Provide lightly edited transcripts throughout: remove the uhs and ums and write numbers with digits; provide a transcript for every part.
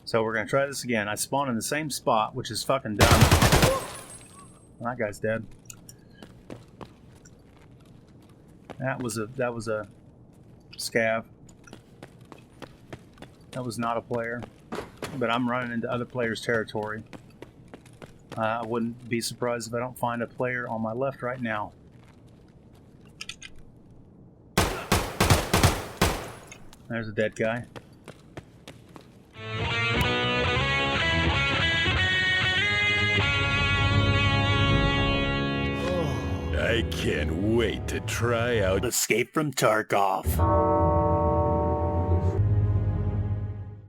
So we're gonna try this again. I spawned in the same spot, which is fucking dumb. That guy's dead. That was a scav. That was not a player. But I'm running into other players' territory. I wouldn't be surprised if I don't find a player on my left right now. There's a dead guy. I can't wait to try out Escape from Tarkov.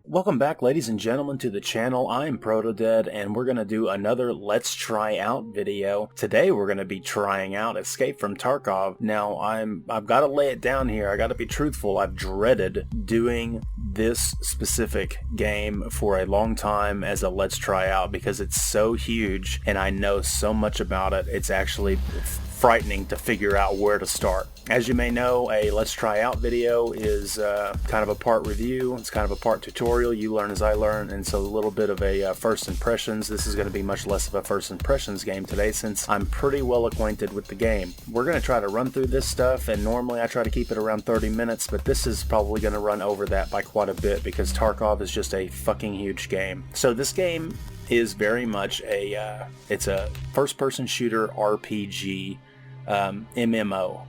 Welcome back, ladies and gentlemen, to the channel. I'm Protodead, and we're going to do another Let's Try Out video. Today we're going to be trying out Escape from Tarkov. Now, I've got to lay it down here. I got to be truthful. I've dreaded doing this specific game for a long time as a Let's Try Out because it's so huge and I know so much about it. It's actually frightening to figure out where to start. As you may know, a Let's Try Out video is kind of a part review, it's kind of a part tutorial, you learn as I learn, and so a little bit of a first impressions. This is going to be much less of a first impressions game today since I'm pretty well acquainted with the game. We're going to try to run through this stuff, and normally I try to keep it around 30 minutes, but this is probably going to run over that by quite a bit because Tarkov is just a fucking huge game. So this game is very much it's a first-person shooter RPG MMO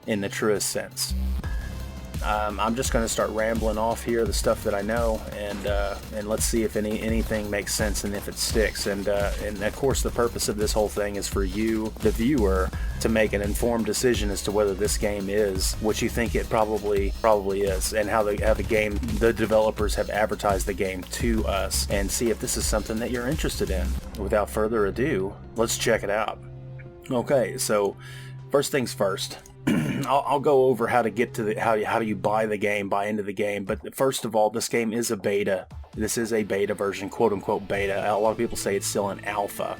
in the truest sense. I'm just going to start rambling off here the stuff that I know, and let's see if anything makes sense and if it sticks. And of course, the purpose of this whole thing is for you, the viewer, to make an informed decision as to whether this game is what you think it probably is, and how the developers have advertised the game to us, and see if this is something that you're interested in. Without further ado, let's check it out. Okay, so first things first. I'll go over how to get to how do you buy into the game. But first of all, this game is a beta. This is a beta version, quote unquote beta. A lot of people say it's still an alpha.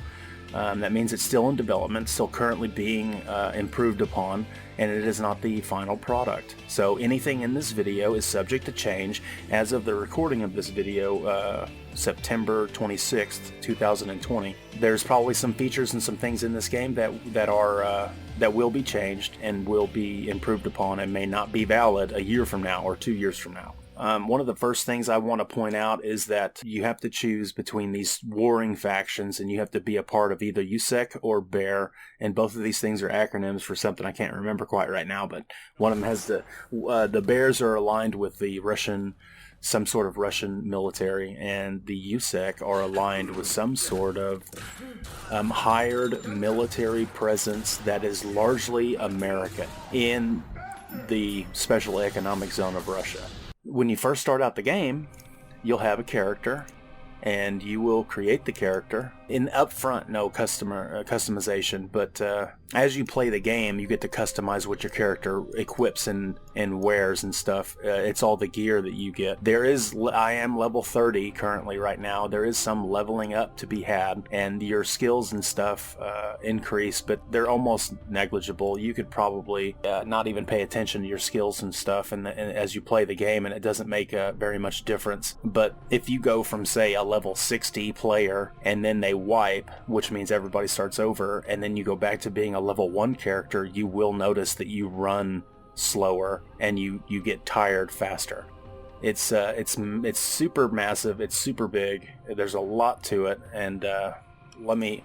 That means it's still in development, still currently being improved upon, and it is not the final product. So anything in this video is subject to change. As of the recording of this video, September 26th, 2020, there's probably some features and some things in this game that will be changed and will be improved upon and may not be valid a year from now or 2 years from now. One of the first things I want to point out is that you have to choose between these warring factions, and you have to be a part of either USEC or BEAR, and both of these things are acronyms for something I can't remember quite right now, but one of them has the BEARs are aligned with the some sort of Russian military, and the USEC are aligned with some sort of hired military presence that is largely American in the special economic zone of Russia. When you first start out the game, you'll have a character, and you will create the character. In upfront, no customization, but as you play the game, you get to customize what your character equips and wears and stuff. It's all the gear that you get. I am level 30 currently right now. There is some leveling up to be had, and your skills and stuff increase, but they're almost negligible. You could probably not even pay attention to your skills and stuff and as you play the game, and it doesn't make very much difference. But if you go from, say, a level 60 player, and then they wipe, which means everybody starts over, and then you go back to being a level 1 character, you will notice that you run slower and you get tired faster. It's super massive, it's super big, there's a lot to it, and let me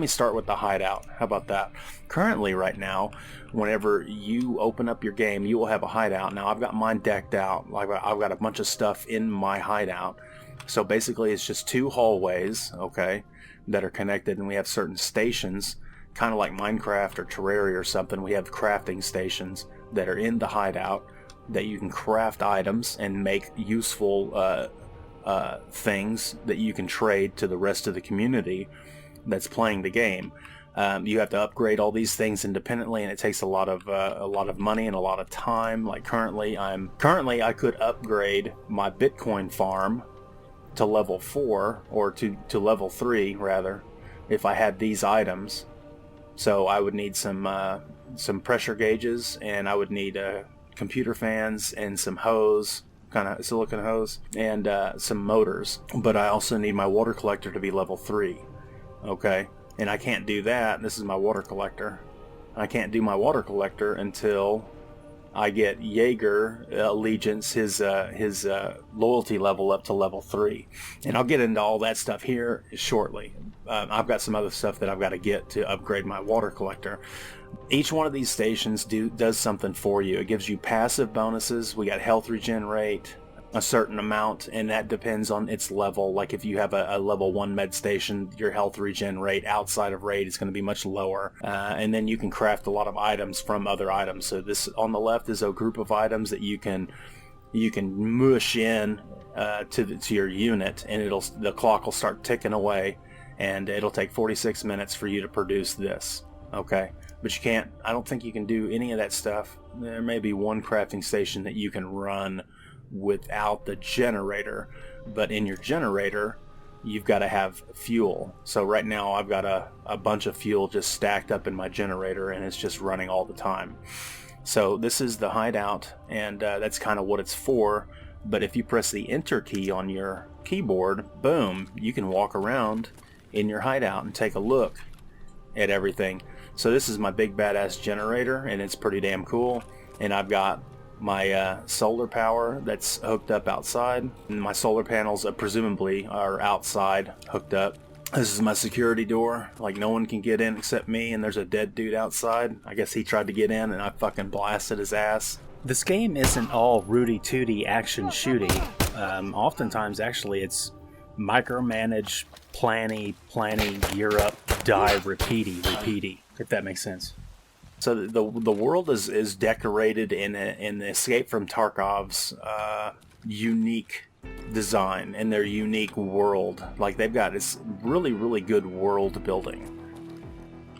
start with the hideout. How about that? Currently right now, whenever you open up your game, you will have a hideout. Now I've got mine decked out. I've got a bunch of stuff in my hideout. So basically it's just 2 hallways, okay, that are connected, and we have certain stations, kind of like Minecraft or Terraria or something. We have crafting stations that are in the hideout that you can craft items and make useful things that you can trade to the rest of the community that's playing the game. You have to upgrade all these things independently, and it takes a lot of money and a lot of time. Like currently I could upgrade my Bitcoin farm to level 4, or to level 3 rather, if I had these items. So I would need some pressure gauges, and I would need computer fans and some hose kind of silicone hose, and some motors. But I also need my water collector to be level 3. Okay, and I can't do that. This is my water collector. I can't do my water collector until I get Jaeger Allegiance, his loyalty level up to level 3. And I'll get into all that stuff here shortly. I've got some other stuff that I've got to get to upgrade my water collector. Each one of these stations does something for you. It gives you passive bonuses. We got health regen rate, a certain amount, and that depends on its level. Like if you have a level 1 med station, your health regen rate outside of raid is going to be much lower. And then you can craft a lot of items from other items. So this on the left is a group of items that you can mush in to your unit, and the clock will start ticking away, and it'll take 46 minutes for you to produce this. Okay, but you can't. I don't think you can do any of that stuff. There may be one crafting station that you can run without the generator, but in your generator you've got to have fuel. So right now I've got a bunch of fuel just stacked up in my generator, and it's just running all the time. So this is the hideout, and that's kind of what it's for. But if you press the enter key on your keyboard, boom, you can walk around in your hideout and take a look at everything. So this is my big badass generator, and it's pretty damn cool. And I've got my solar power that's hooked up outside, and my solar panels presumably are outside hooked up. This is my security door. Like, no one can get in except me, and there's a dead dude outside. I guess he tried to get in and I fucking blasted his ass. This game isn't all rooty-tooty action shooty. Oftentimes actually it's micromanage, planny, gear up, die, repeaty, if that makes sense. So the world is decorated in the Escape from Tarkov's unique design and their unique world. Like, they've got this really, really good world building.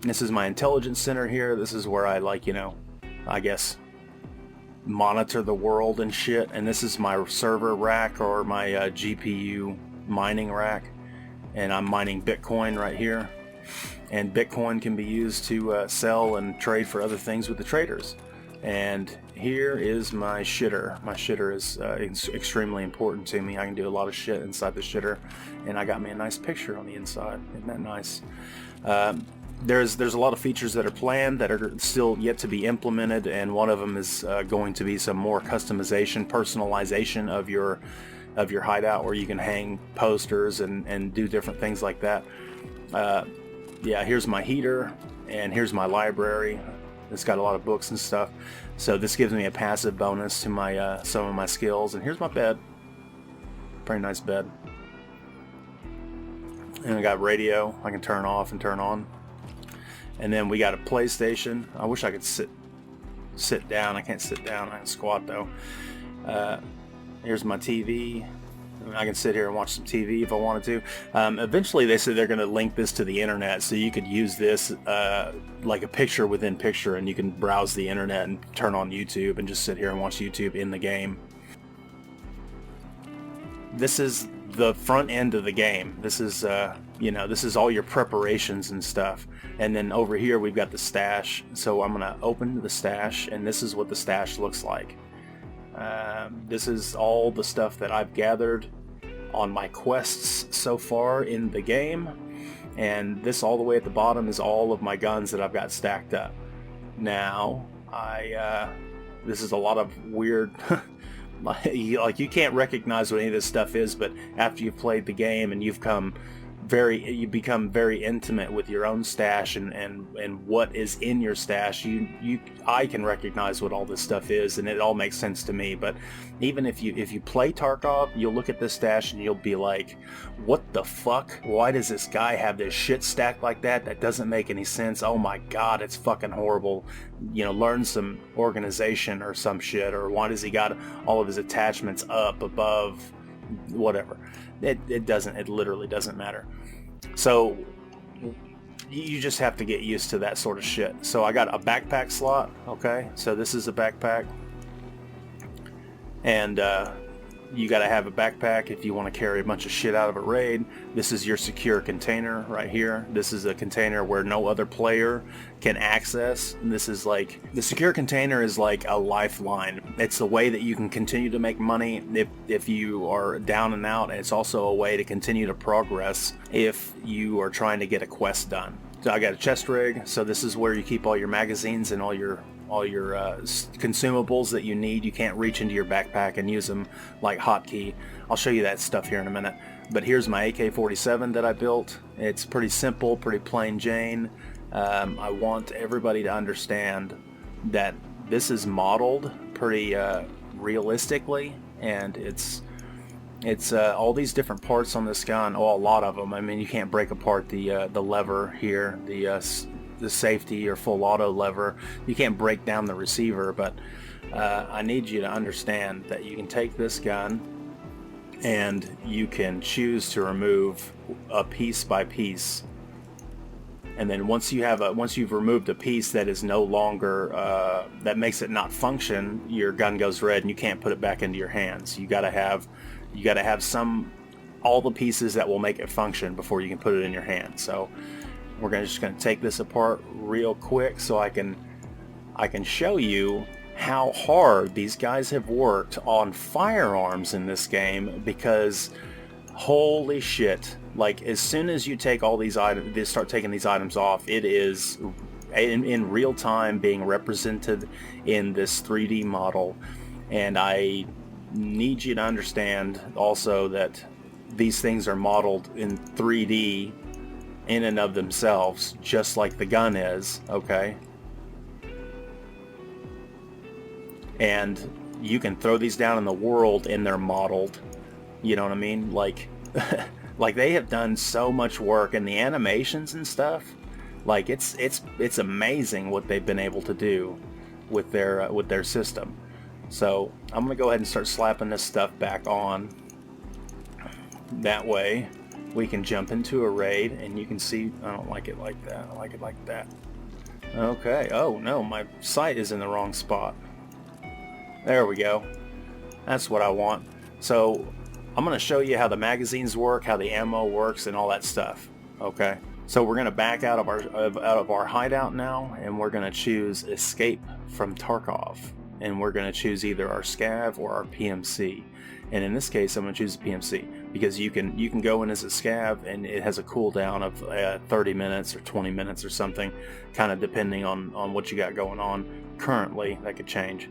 This is my intelligence center here. This is where I, like, I guess monitor the world and shit. And this is my server rack, or my GPU mining rack. And I'm mining Bitcoin right here. And Bitcoin can be used to sell and trade for other things with the traders. And here is my shitter. My shitter is extremely important to me. I can do a lot of shit inside the shitter, and I got me a nice picture on the inside. Isn't that nice? There's a lot of features that are planned that are still yet to be implemented, and one of them is going to be some more customization, personalization of your hideout, where you can hang posters and do different things like that. Yeah, here's my heater, and here's my library. It's got a lot of books and stuff. So this gives me a passive bonus to my some of my skills. And here's my bed. Pretty nice bed. And I got radio. I can turn off and turn on. And then we got a PlayStation. I wish I could sit down. I can't sit down. I can squat though. Here's my TV. I can sit here and watch some TV if I wanted to. Eventually they said they're going to link this to the internet, so you could use this like a picture within picture, and you can browse the internet and turn on YouTube and just sit here and watch YouTube in the game. This is the front end of the game. This is this is all your preparations and stuff. And then over here we've got the stash. So I'm going to open the stash, and this is what the stash looks like. This is all the stuff that I've gathered on my quests so far in the game, and this all the way at the bottom is all of my guns that I've got stacked up. Now, this is a lot of weird, like you can't recognize what any of this stuff is, but after you've played the game and you become very intimate with your own stash and what is in your stash, I can recognize what all this stuff is, and it all makes sense to me. But even if you play Tarkov, you'll look at this stash and you'll be like, what the fuck? Why does this guy have this shit stacked like that? That doesn't make any sense. Oh my god, it's fucking horrible. Learn some organization or some shit. Or why does he got all of his attachments up above whatever? It literally doesn't matter. So you just have to get used to that sort of shit. So I got a backpack slot. Okay, so this is a backpack, and you got to have a backpack if you want to carry a bunch of shit out of a raid. This is your secure container right here. This is a container where no other player can access. This is like, the secure container is like a lifeline. It's the way that you can continue to make money if you are down and out, and it's also a way to continue to progress if you are trying to get a quest done. So I got a chest rig, so this is where you keep all your magazines and all your consumables that you need. You can't reach into your backpack and use them like hotkey. I'll show you that stuff here in a minute. But here's my AK-47 that I built. It's pretty simple, pretty plain Jane. I want everybody to understand that this is modeled pretty realistically, and it's all these different parts on this gun. Oh, a lot of them. I mean, you can't break apart the lever here, the safety or full auto lever. You can't break down the receiver, but I need you to understand that you can take this gun and you can choose to remove a piece by piece, and then once you've removed a piece that is no longer that makes it not function, your gun goes red and you can't put it back into your hands. You gotta have all the pieces that will make it function before you can put it in your hand. So we're just going to take this apart real quick so I can show you how hard these guys have worked on firearms in this game, because holy shit, like as soon as you take all these items, they start taking these items off, it is in real time being represented in this 3D model. And I need you to understand also that these things are modeled in 3D in and of themselves, just like the gun is, okay? And you can throw these down in the world and they're modeled, you know what I mean? Like like they have done so much work, and the animations and stuff, like it's amazing what they've been able to do with their system. So I'm gonna go ahead and start slapping this stuff back on. That way we can jump into a raid, and you can see I don't like it like that. I like it like that. Okay. Oh no, my sight is in the wrong spot. There we go. That's what I want. So I'm going to show you how the magazines work, how the ammo works, and all that stuff. Okay. So we're going to back out of our hideout now, and we're going to choose Escape from Tarkov, and we're going to choose either our Scav or our PMC. And in this case, I'm going to choose the PMC because you can go in as a Scav, and it has a cooldown of 30 minutes or 20 minutes or something, kind of depending on what you got going on. Currently, that could change.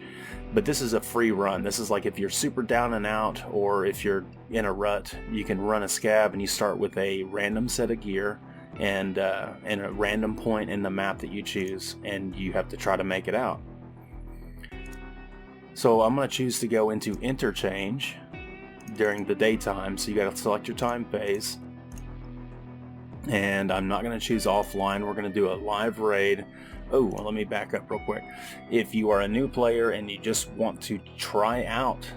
But this is a free run. This is like if you're super down and out, or if you're in a rut, you can run a Scav, and you start with a random set of gear and a random point in the map that you choose, and you have to try to make it out. So I'm going to choose to go into interchange during the daytime, so you got to select your time phase. And I'm not going to choose offline. We're going to do a live raid. Oh, well, let me back up real quick. If you are a new player and you just want to try out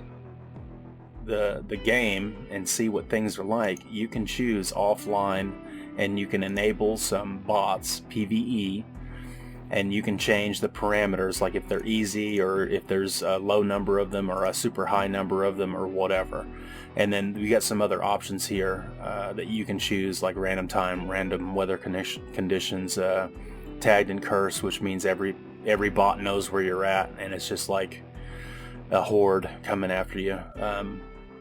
the game and see what things are like, you can choose offline, and you can enable some bots, PvE, and you can change the parameters, like if they're easy, or if there's a low number of them, or a super high number of them, or whatever. And then we got some other options here that you can choose, like random time, random weather conditions, tagged and cursed, which means every bot knows where you're at, and it's just like a horde coming after you.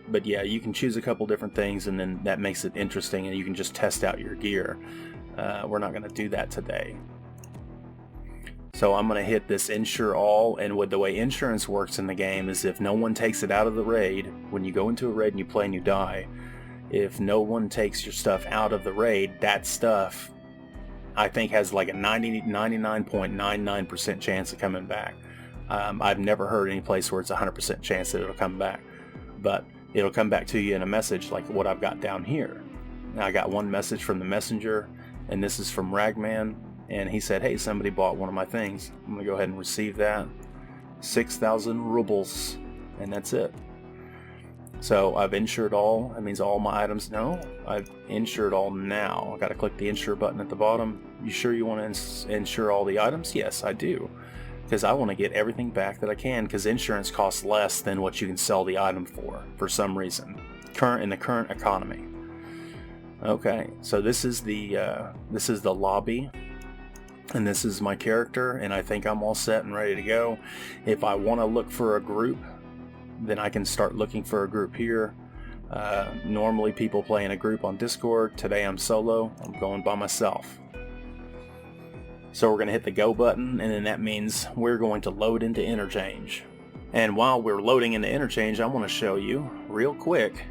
But yeah, you can choose a couple different things, and then that makes it interesting, and you can just test out your gear. We're not going to do that today. So I'm going to hit this insure all, and with the way insurance works in the game is if no one takes it out of the raid, when you go into a raid and you play and you die, if no one takes your stuff out of the raid, that stuff I think has like a 99.99% chance of coming back. I've never heard any place where it's a 100% chance that it'll come back, but it'll come back to you in a message like what I've got down here. Now I got one message from the messenger, and this is from Ragman, and he said, hey, somebody bought one of my things. I'm gonna go ahead and receive that. 6,000 rubles, and that's it. So I've insured all. That means all my items. No, I've insured all now. I gotta click the insure button at the bottom. You sure you want to insure all the items? Yes, I do. because I want to get everything back that I can, because insurance costs less than what you can sell the item for some reason, in the current economy. Okay, so this is the lobby, and this is my character, and I think I'm all set and ready to go. If I want to look for a group, then I can start looking for a group here. Normally people play in a group on Discord. Today I'm solo. I'm going by myself. So we're going to hit the go button, and then that means we're going to load into interchange. And while we're loading into interchange, I want to show you real quick.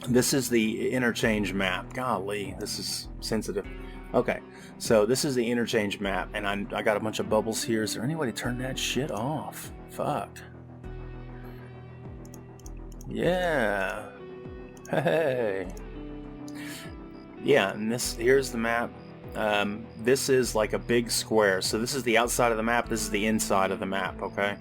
This is the interchange map. Golly, this is sensitive. Okay, so this is the interchange map, and I got a bunch of bubbles here. Is there any way to turn that shit off? Fuck. Yeah. Hey. Yeah, and here's the map. This is like a big square. So this is the outside of the map. This is the inside of the map, okay?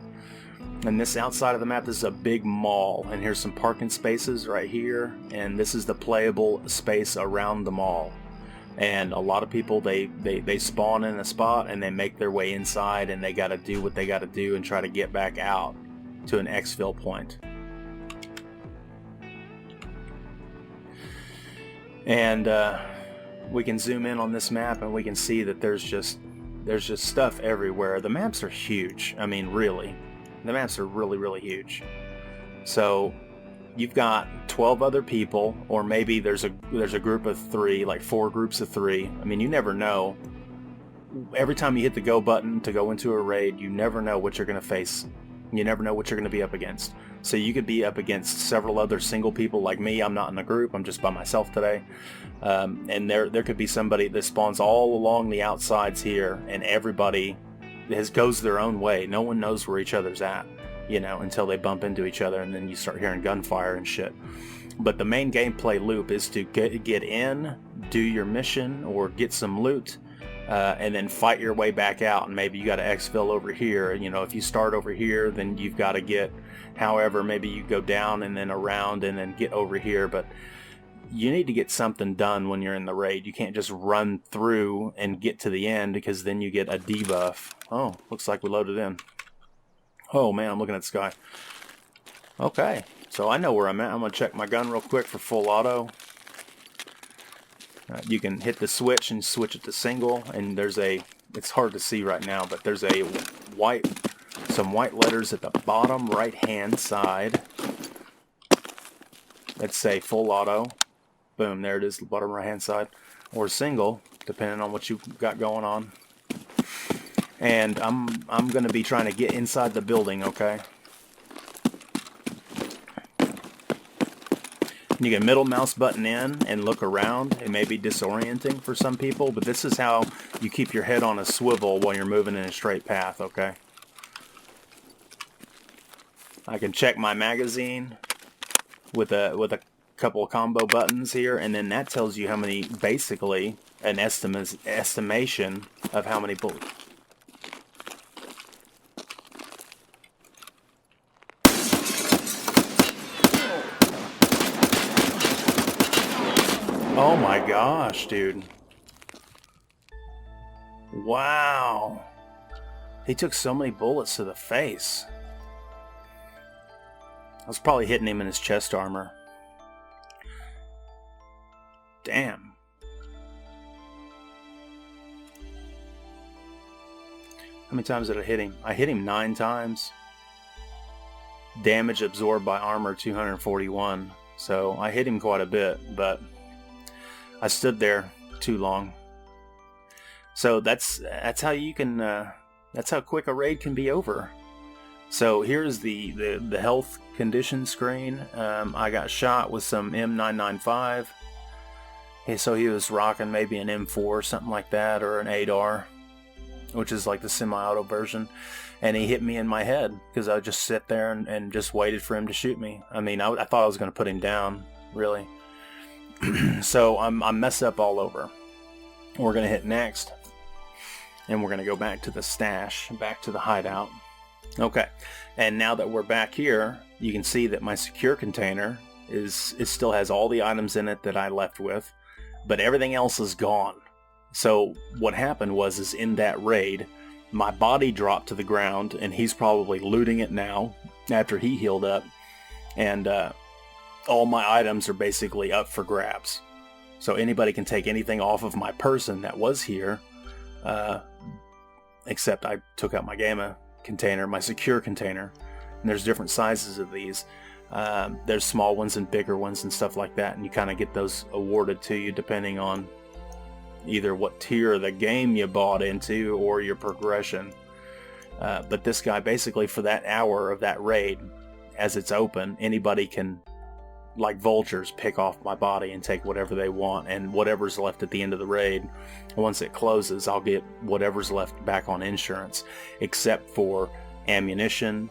And this outside of the map, this is a big mall. And here's some parking spaces right here. And this is the playable space around the mall. And a lot of people, they spawn in a spot and they make their way inside, and they got to do what they got to do and try to get back out to an exfil point. And we can zoom in on this map and we can see that there's just stuff everywhere. The maps are huge. I mean, really. The maps are really, really huge. So you've got 12 other people, or maybe there's a group of 3, like 4 groups of 3. I mean, you never know. Every time you hit the go button to go into a raid, you never know what you're going to face. You never know what you're going to be up against. So you could be up against several other single people like me. I'm not in a group. I'm just by myself today. And there could be somebody that spawns all along the outsides here, and everybody goes their own way. No one knows where each other's at, you know, until they bump into each other, and then you start hearing gunfire and shit. But the main gameplay loop is to get in, do your mission, or get some loot, and then fight your way back out. And maybe you got to exfil over here. You know, if you start over here, then you've got to get, however, maybe you go down and then around and then get over here. But you need to get something done when you're in the raid. You can't just run through and get to the end, because then you get a debuff. Oh, looks like we loaded in. Oh man, I'm looking at the sky. Okay, so I know where I'm at. I'm going to check my gun real quick for full auto. You can hit the switch and switch it to single, and it's hard to see right now, but there's some white letters at the bottom right hand side that say full auto. Boom, there it is, the bottom right hand side, or single, depending on what you've got going on. And I'm going to be trying to get inside the building, okay? You can middle mouse button in and look around. It may be disorienting for some people, but this is how you keep your head on a swivel while you're moving in a straight path, okay? I can check my magazine with a couple of combo buttons here, and then that tells you how many, basically an estimation of how many bullets. Oh my gosh, dude. Wow. He took so many bullets to the face. I was probably hitting him in his chest armor. Damn. How many times did I hit him? I hit him 9 times. Damage absorbed by armor 241. So I hit him quite a bit, but I stood there too long. So that's how you can that's how quick a raid can be over. So here's the health condition screen. I got shot with some M995. So he was rocking maybe an M4 or something like that, or an 8R, which is like the semi-auto version. And he hit me in my head because I just sit there and just waited for him to shoot me. I mean, I thought I was going to put him down, really. So I'm messed up all over. We're going to hit next. And we're going to go back to the stash, back to the hideout. Okay, and now that we're back here, you can see that my secure container it still has all the items in it that I left with, but everything else is gone. So what happened was in that raid, My body dropped to the ground, and he's probably looting it now after he healed up. And all my items are basically up for grabs. So anybody can take anything off of my person that was here, except I took out my gamma container, my secure container. And there's different sizes of these. There's small ones and bigger ones and stuff like that, and you kind of get those awarded to you depending on either what tier of the game you bought into or your progression. But this guy, basically for that hour of that raid, as it's open, anybody can, like vultures, pick off my body and take whatever they want, and whatever's left at the end of the raid, once it closes, I'll get whatever's left back on insurance, except for ammunition,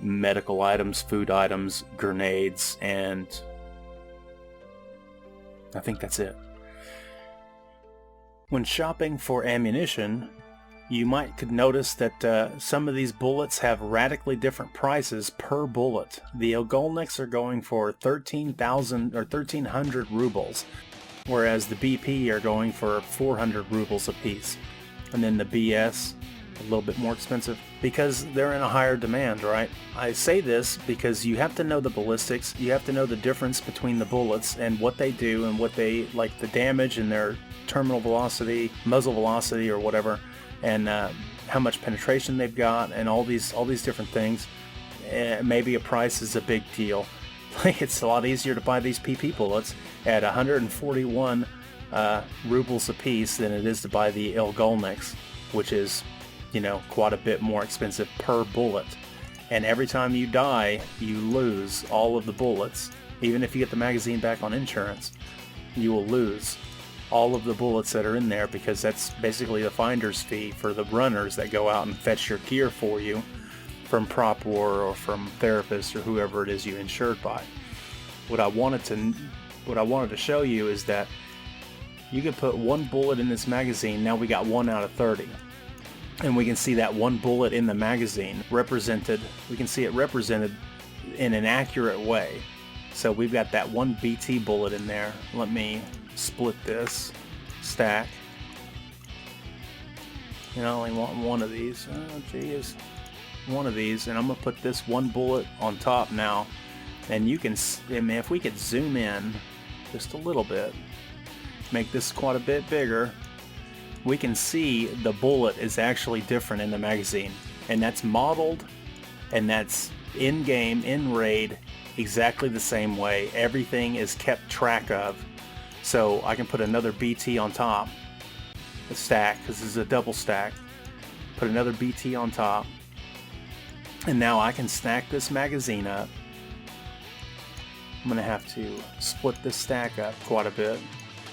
medical items, food items, grenades, and I think that's it. When shopping for ammunition, you could notice that some of these bullets have radically different prices per bullet. The Ogolniks are going for 13,000 or 1,300 rubles, whereas the BP are going for 400 rubles a piece. And then the BS, a little bit more expensive, because they're in a higher demand, right? I say this because you have to know the ballistics, you have to know the difference between the bullets and what they do and what they, like the damage and their terminal velocity, muzzle velocity or whatever, and how much penetration they've got, and all these different things. Maybe a price is a big deal. It's a lot easier to buy these PP bullets at 141 rubles a piece than it is to buy the Ogolniks, which is, you know, quite a bit more expensive per bullet. And every time you die, you lose all of the bullets. Even if you get the magazine back on insurance, you will lose all of the bullets that are in there, because that's basically the finder's fee for the runners that go out and fetch your gear for you from Prop War or from Therapist or whoever it is you insured by. What I wanted to show you is that you can put one bullet in this magazine. Now we got 1 out of 30. And we can see that one bullet in the magazine represented, we can see it represented in an accurate way. So we've got that one BT bullet in there. Let me split this stack. You know, I only want one of these. Oh geez, one of these, and I'm gonna put this one bullet on top now. And you can, I mean, if we could zoom in just a little bit, make this quite a bit bigger, we can see the bullet is actually different in the magazine, and that's modeled, and that's in game, in raid, exactly the same way. Everything is kept track of. So I can put another BT on top, the stack, because this is a double stack. Put another BT on top, and now I can stack this magazine up. I'm gonna have to split this stack up quite a bit,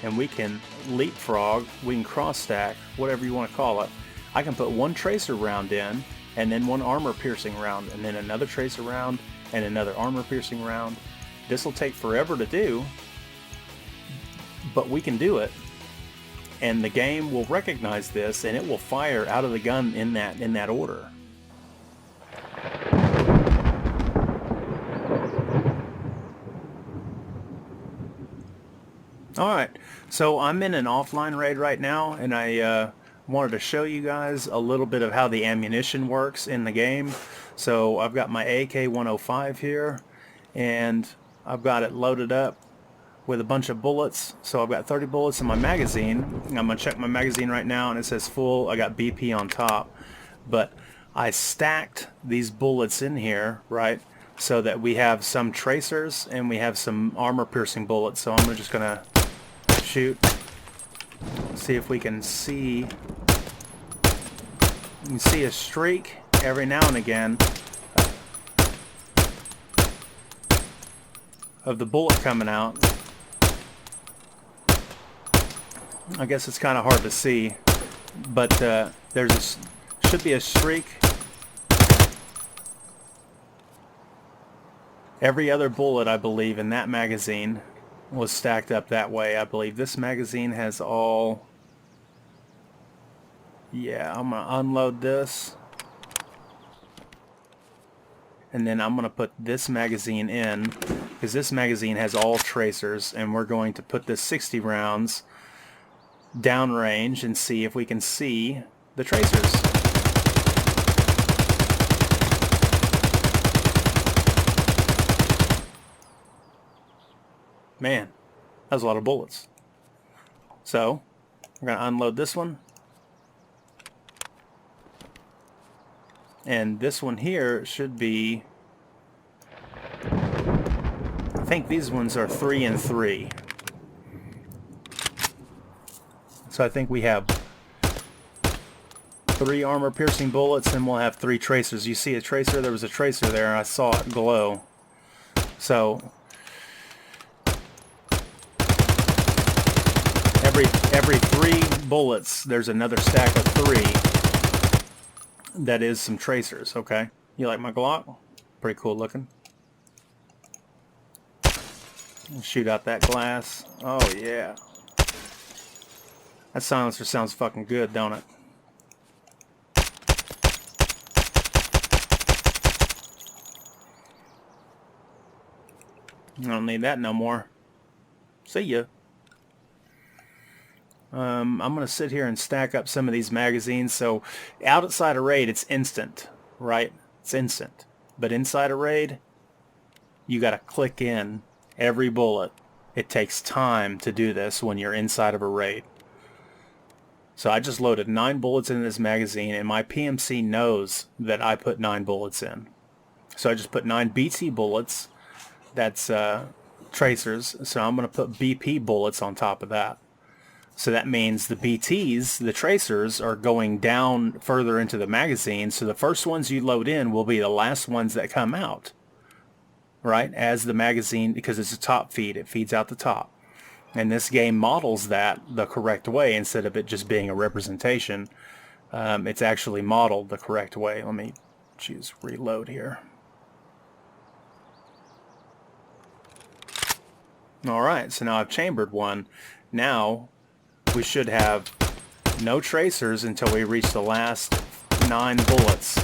and we can leapfrog, we can cross stack, whatever you want to call it. I can put one tracer round in, and then one armor piercing round, and then another tracer round, and another armor piercing round. This will take forever to do, but we can do it, and the game will recognize this, and it will fire out of the gun in that order. Alright, so I'm in an offline raid right now, and I wanted to show you guys a little bit of how the ammunition works in the game. So I've got my AK-105 here, and I've got it loaded up with a bunch of bullets. So I've got 30 bullets in my magazine. I'm going to check my magazine right now, and it says full. I got BP on top. But I stacked these bullets in here, right, so that we have some tracers and we have some armor-piercing bullets. So I'm just going to shoot, see if we can see. You can see a streak every now and again of the bullet coming out. I guess it's kind of hard to see, but should be a streak. Every other bullet, I believe, in that magazine was stacked up that way. I believe this magazine has all... Yeah, I'm going to unload this. And then I'm going to put this magazine in, because this magazine has all tracers, and we're going to put this 60 rounds downrange and see if we can see the tracers. Man, that was a lot of bullets. So, we're going to unload this one. And this one here should be... I think these ones are 3 and 3. So I think we have 3 armor-piercing bullets, and we'll have 3 tracers. You see a tracer? There was a tracer there, and I saw it glow. So every 3 bullets, there's another stack of 3 that is some tracers. Okay, you like my Glock? Pretty cool looking. Shoot out that glass. Oh yeah, that silencer sounds fucking good, don't it? I don't need that no more. See ya. I'm going to sit here and stack up some of these magazines. So outside a raid, it's instant, right? It's instant. But inside a raid, you got to click in every bullet. It takes time to do this when you're inside of a raid. So I just loaded 9 bullets in this magazine, and my PMC knows that I put 9 bullets in. So I just put 9 BT bullets. That's tracers. So I'm going to put BP bullets on top of that. So that means the BTs, the tracers, are going down further into the magazine. So the first ones you load in will be the last ones that come out. Right? As the magazine, because it's a top feed. It feeds out the top. And this game models that the correct way instead of it just being a representation. It's actually modeled the correct way. Let me choose reload here. Alright, so now I've chambered one. Now we should have no tracers until we reach the last 9 bullets.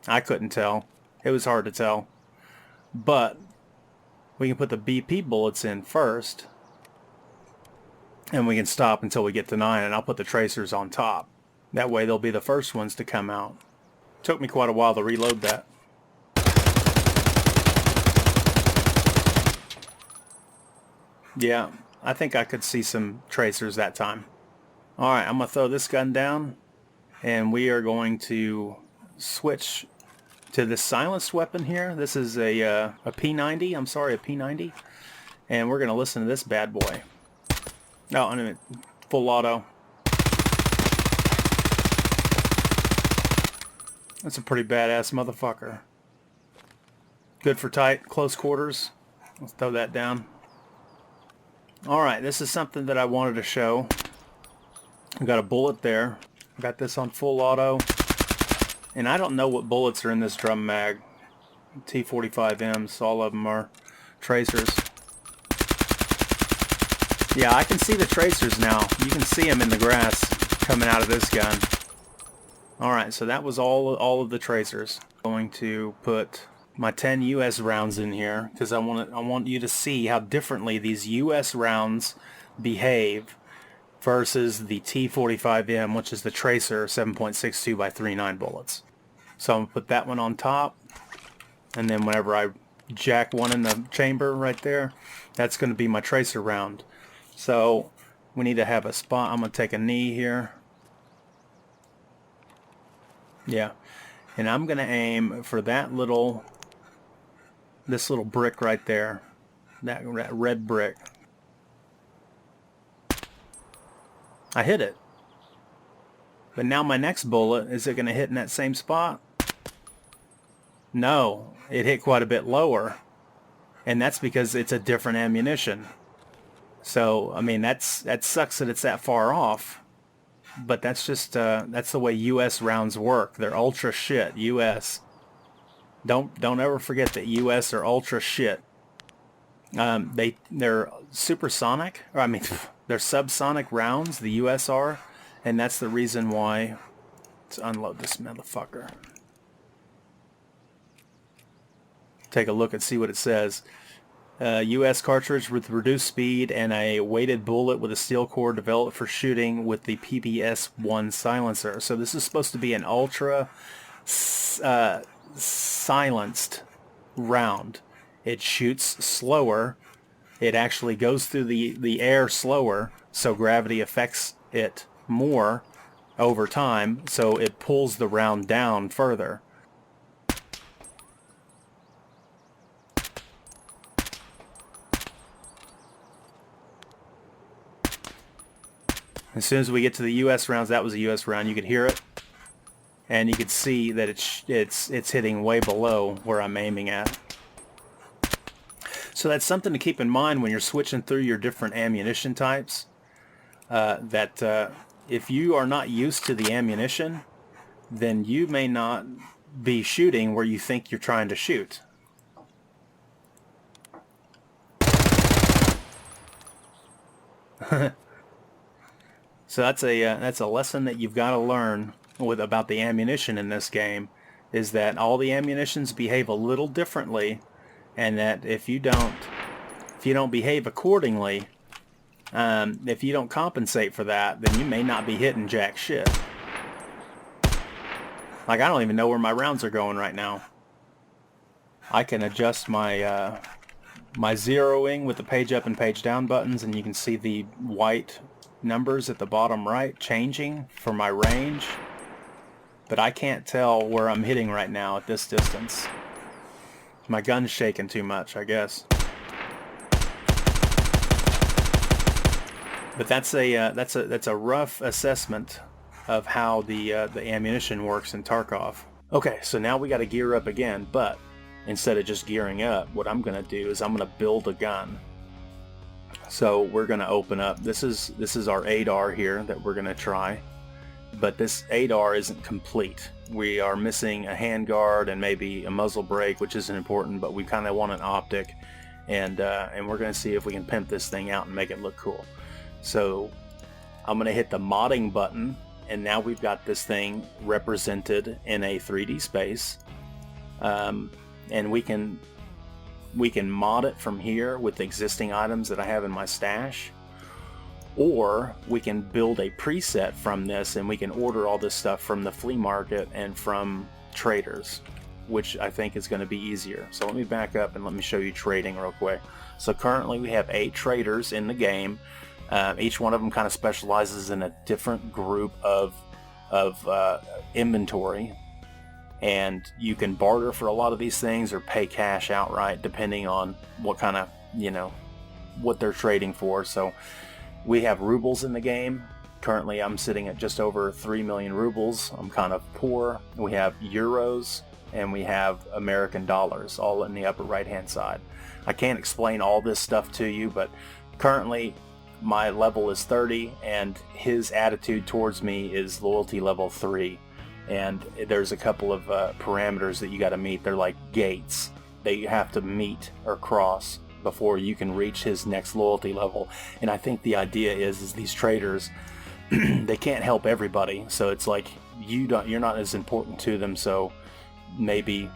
I couldn't tell. It was hard to tell. But we can put the BP bullets in first. And we can stop until we get to 9, and I'll put the tracers on top. That way they'll be the first ones to come out. Took me quite a while to reload that. Yeah, I think I could see some tracers that time. Alright, I'm going to throw this gun down, and we are going to switch to this silenced weapon here. This is a P90, I'm sorry, a P90. And we're going to listen to this bad boy. No, I mean, full auto. That's a pretty badass motherfucker. Good for tight, close quarters. Let's throw that down. Alright, this is something that I wanted to show. I've got a bullet there. I've got this on full auto. And I don't know what bullets are in this drum mag. T45Ms, all of them are tracers. Yeah, I can see the tracers now. You can see them in the grass coming out of this gun. Alright, so that was all of the tracers. I'm going to put my 10 US rounds in here because I want you to see how differently these US rounds behave versus the T45M, which is the tracer 7.62 by 39 bullets. So I'm going to put that one on top, and then whenever I jack one in the chamber right there, that's going to be my tracer round. So we need to have a spot. I'm going to take a knee here. Yeah, and I'm going to aim for that this little brick right there, that red brick. I hit it. But now my next bullet, is it going to hit in that same spot? No, it hit quite a bit lower. And that's because it's a different ammunition. So, I mean, that sucks that it's that far off. But that's just, that's the way US rounds work. They're ultra shit, US. Don't ever forget that US are ultra shit. They're supersonic, or I mean, they're subsonic rounds, the US are, and that's the reason why. Let's unload this motherfucker. Take a look and see what it says. US cartridge with reduced speed and a weighted bullet with a steel core developed for shooting with the PBS-1 silencer. So this is supposed to be an ultra silenced round. it shoots slower. It actually goes through the air slower, so gravity affects it more over time, so it pulls the round down further. As soon as we get to the U.S. rounds, that was a U.S. round, you could hear it, and you could see that it's hitting way below where I'm aiming at. So that's something to keep in mind when you're switching through your different ammunition types, that if you are not used to the ammunition, then you may not be shooting where you think you're trying to shoot. So that's a lesson that you've got to learn about the ammunition in this game, is that all the ammunitions behave a little differently, and that if you don't behave accordingly, if you don't compensate for that, then you may not be hitting jack shit. Like, I don't even know where my rounds are going right now. I can adjust my my zeroing with the page up and page down buttons, and you can see the white numbers at the bottom right changing for my range, but I can't tell where I'm hitting right now at this distance. My gun's shaking too much, I guess. But that's a rough assessment of how the ammunition works in Tarkov. Okay, so now we got to gear up again, but instead of just gearing up, what I'm going to do is I'm going to build a gun. So we're going to open up, this is our 8R here that we're going to try, but this 8R isn't complete. We are missing a handguard and maybe a muzzle brake, which isn't important, but we kind of want an optic, and we're going to see if we can pimp this thing out and make it look cool. So I'm going to hit the modding button, and now we've got this thing represented in a 3D space, and we can mod it from here with existing items that I have in my stash, or we can build a preset from this, and we can order all this stuff from the flea market and from traders, which I think is going to be easier. So let me back up and let me show you trading real quick. So currently we have 8 traders in the game. Each one of them kind of specializes in a different group of inventory, and you can barter for a lot of these things or pay cash outright depending on what kind of, what they're trading for. So we have rubles in the game. Currently I'm sitting at just over 3 million rubles. I'm kind of poor. We have euros and we have American dollars all in the upper right hand side. I can't explain all this stuff to you, but currently my level is 30 and his attitude towards me is loyalty level 3. And there's a couple of parameters that you got to meet. They're like gates that you have to meet or cross before you can reach his next loyalty level. And I think the idea is these traders, they can't help everybody. So it's like you're not as important to them. So maybe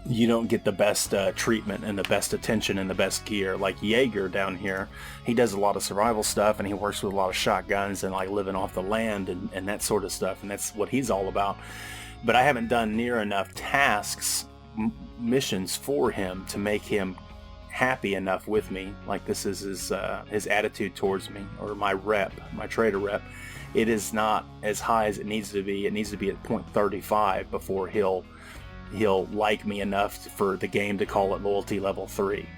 you don't get the best treatment and the best attention and the best gear. Like Jaeger down here, he does a lot of survival stuff, and he works with a lot of shotguns and like living off the land and that sort of stuff, and that's what he's all about. But I haven't done near enough tasks, missions for him to make him happy enough with me. Like, this is his attitude towards me, or my rep, my trader rep. It is not as high as it needs to be. It needs to be at 0.35 before he'll like me enough for the game to call it loyalty level 3.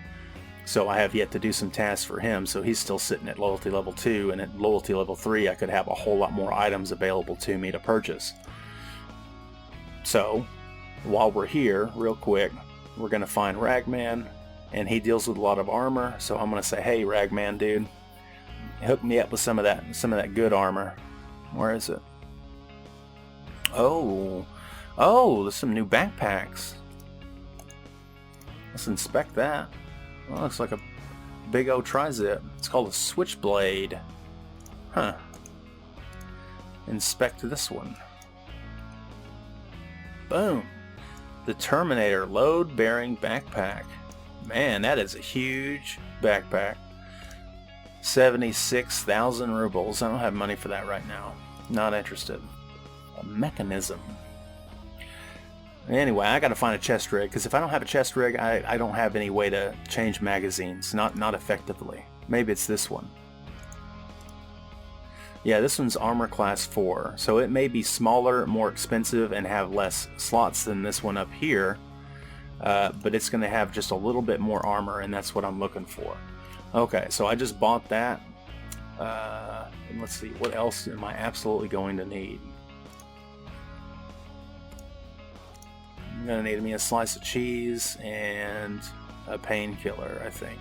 So I have yet to do some tasks for him, so he's still sitting at loyalty level 2, and at loyalty level 3 I could have a whole lot more items available to me to purchase. So while we're here, real quick, we're going to find Ragman, and he deals with a lot of armor, so I'm going to say, hey Ragman dude, hook me up with some of that good armor. Where is it? Oh, there's some new backpacks. Let's inspect that. Well, looks like a big old tri-zip. It's called a switchblade. Huh. Inspect this one. Boom. The Terminator load-bearing backpack. Man, that is a huge backpack. 76,000 rubles. I don't have money for that right now. Not interested. A mechanism. Anyway, I gotta find a chest rig, because if I don't have a chest rig, I don't have any way to change magazines, not effectively. Maybe it's this one. Yeah, this one's armor class 4, so it may be smaller, more expensive, and have less slots than this one up here, but it's going to have just a little bit more armor, and that's what I'm looking for. Okay, so I just bought that. And let's see, what else am I absolutely going to need? I'm going to need me a slice of cheese and a painkiller, I think.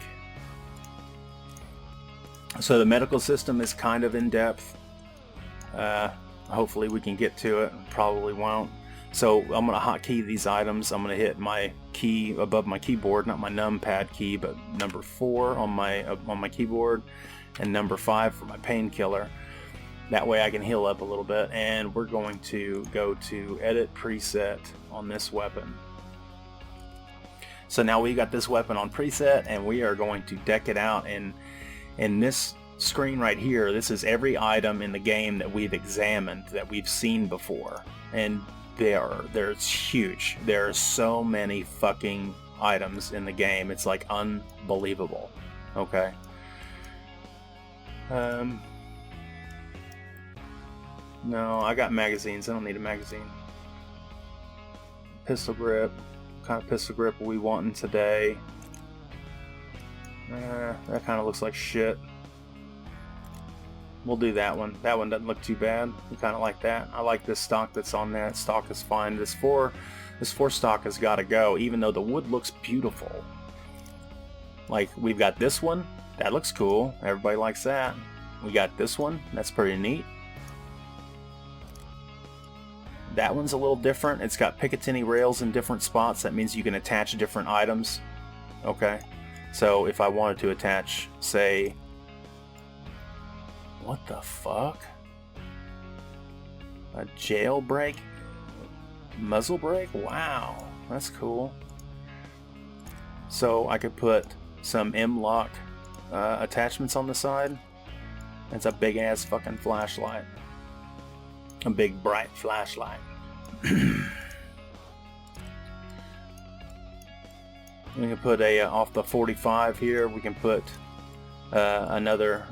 So the medical system is kind of in depth. Hopefully we can get to it. Probably won't. So I'm going to hotkey these items. I'm going to hit my key above my keyboard, not my numpad key, but number 4 on my keyboard, and number 5 for my painkiller. That way I can heal up a little bit. And we're going to go to edit preset on this weapon. So now we got this weapon on preset, and we are going to deck it out. And in this screen right here, this is every item in the game that we've examined, that we've seen before, and they're huge. There are so many fucking items in the game. It's like unbelievable. Okay. No, I got magazines. I don't need a magazine. Pistol grip. What kind of pistol grip are we wanting today? That kind of looks like shit. We'll do that one. That one doesn't look too bad. We kind of like that. I like this stock that's on there. That stock is fine. This 4 stock has got to go, even though the wood looks beautiful. Like, we've got this one. That looks cool. Everybody likes that. We got this one. That's pretty neat. That one's a little different. It's got Picatinny rails in different spots. That means you can attach different items. Okay. So if I wanted to attach, say, what the fuck? A jailbreak muzzle brake? Wow, that's cool. So I could put some M-lock attachments on the side. It's a big ass fucking flashlight. A big bright flashlight. We can put a off the 45 here. We can put another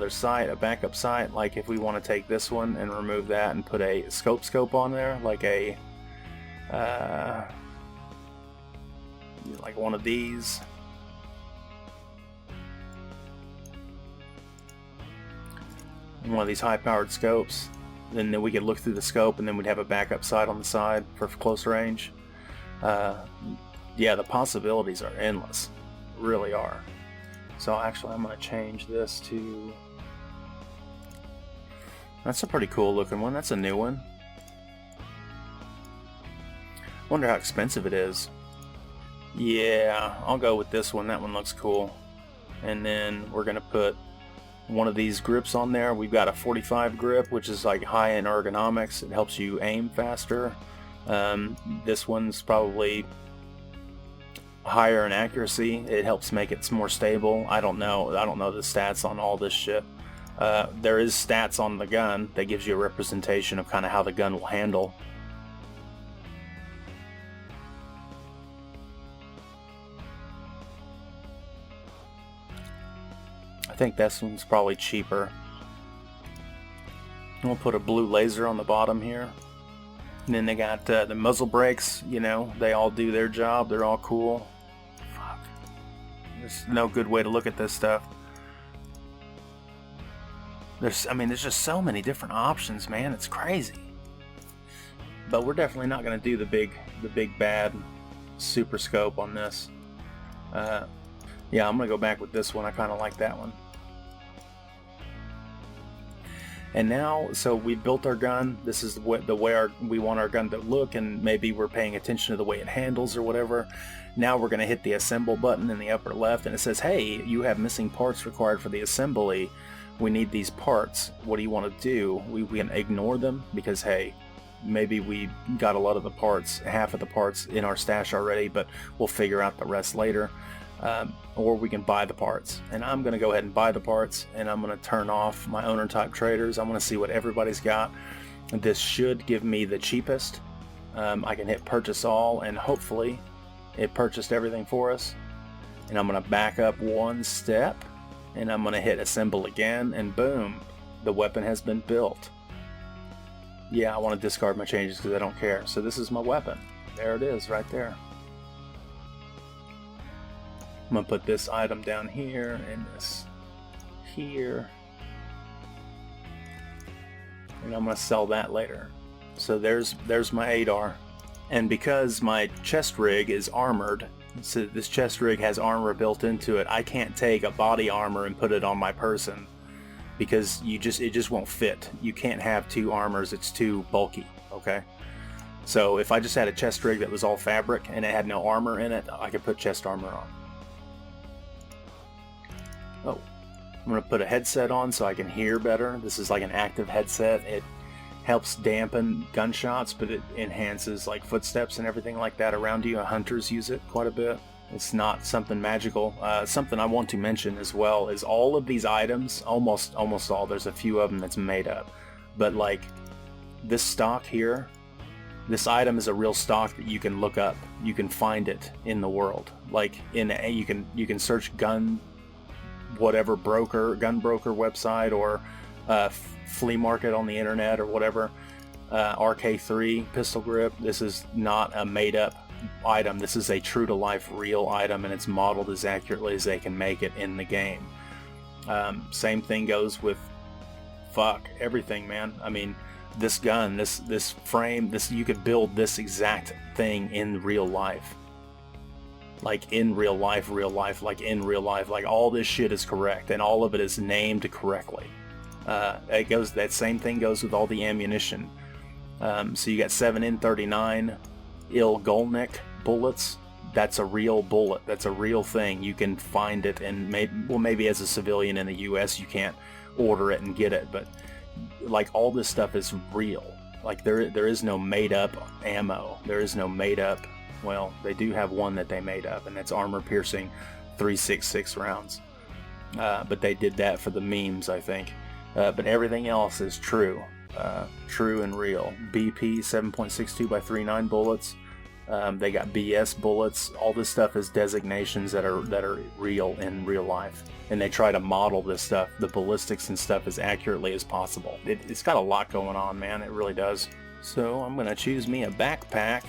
sight, a backup sight. Like if we want to take this one and remove that and put a scope on there, like a like one of these. One of these high-powered scopes. Then we could look through the scope, and then we'd have a backup sight on the side for close range. Yeah, the possibilities are endless. Really are. So actually I'm going to change this to... That's a pretty cool looking one. That's a new one. Wonder how expensive it is. Yeah, I'll go with this one. That one looks cool. And then we're going to put one of these grips on there. We've got a 45 grip, which is like high in ergonomics. It helps you aim faster. This one's probably higher in accuracy. It helps make it more stable. I don't know the stats on all this shit. There is stats on the gun that gives you a representation of kind of how the gun will handle. I think this one's probably cheaper. We'll put a blue laser on the bottom here. And then they got the muzzle brakes, you know, they all do their job. They're all cool. Fuck. There's no good way to look at this stuff. There's just so many different options, man. It's crazy. But we're definitely not going to do the big bad super scope on this. Yeah, I'm going to go back with this one. I kind of like that one. And now, so we built our gun. This is the way we want our gun to look, and maybe we're paying attention to the way it handles or whatever. Now we're going to hit the assemble button in the upper left, and it says, hey, you have missing parts required for the assembly. We need these parts. What do you want to do? We can ignore them because, hey, maybe we got a lot of the parts, half of the parts in our stash already, but we'll figure out the rest later. Or we can buy the parts, and I'm going to go ahead and buy the parts, and I'm going to turn off my owner type traders. I want to see what everybody's got. This should give me the cheapest I can hit purchase all, and hopefully it purchased everything for us. And I'm going to back up one step, and I'm going to hit assemble again, and boom, the weapon has been built. Yeah, I want to discard my changes because I don't care. So this is my weapon. There it is, right there. I'm going to put this item down here, and this here. And I'm going to sell that later. So there's my ADAR. And because my chest rig is armored, so this chest rig has armor built into it, I can't take a body armor and put it on my person because it just won't fit. You can't have two armors, it's too bulky, okay? So if I just had a chest rig that was all fabric and it had no armor in it, I could put chest armor on. Oh, I'm going to put a headset on so I can hear better. This is like an active headset. It helps dampen gunshots, but it enhances like footsteps and everything like that around you. Hunters use it quite a bit. It's not something magical. Something I want to mention as well is all of these items, almost all, there's a few of them that's made up, but like this stock here, this item is a real stock that you can look up. You can find it in the world. Like you can search gun broker website, or flea market on the internet or whatever. RK3 pistol grip. This is not a made up item. This is a true to life real item, and it's modeled as accurately as they can make it in the game. Same thing goes with everything, man. I mean, this gun, this frame, you could build this exact thing in real life. Like in real life, like all this shit is correct, and all of it is named correctly. That same thing goes with all the ammunition. So you got 7N39 Ilgolnik bullets. That's a real bullet. That's a real thing. You can find it, and maybe as a civilian in the U.S. you can't order it and get it, but like all this stuff is real. Like there is no made up ammo. There is no made up. Well, they do have one that they made up, and that's armor-piercing 3.66 rounds. But they did that for the memes, I think. But everything else is true. True and real. BP 7.62 by 39 bullets. They got BS bullets. All this stuff is designations that are real in real life. And they try to model this stuff, the ballistics and stuff, as accurately as possible. It's got a lot going on, man. It really does. So I'm going to choose me a backpack.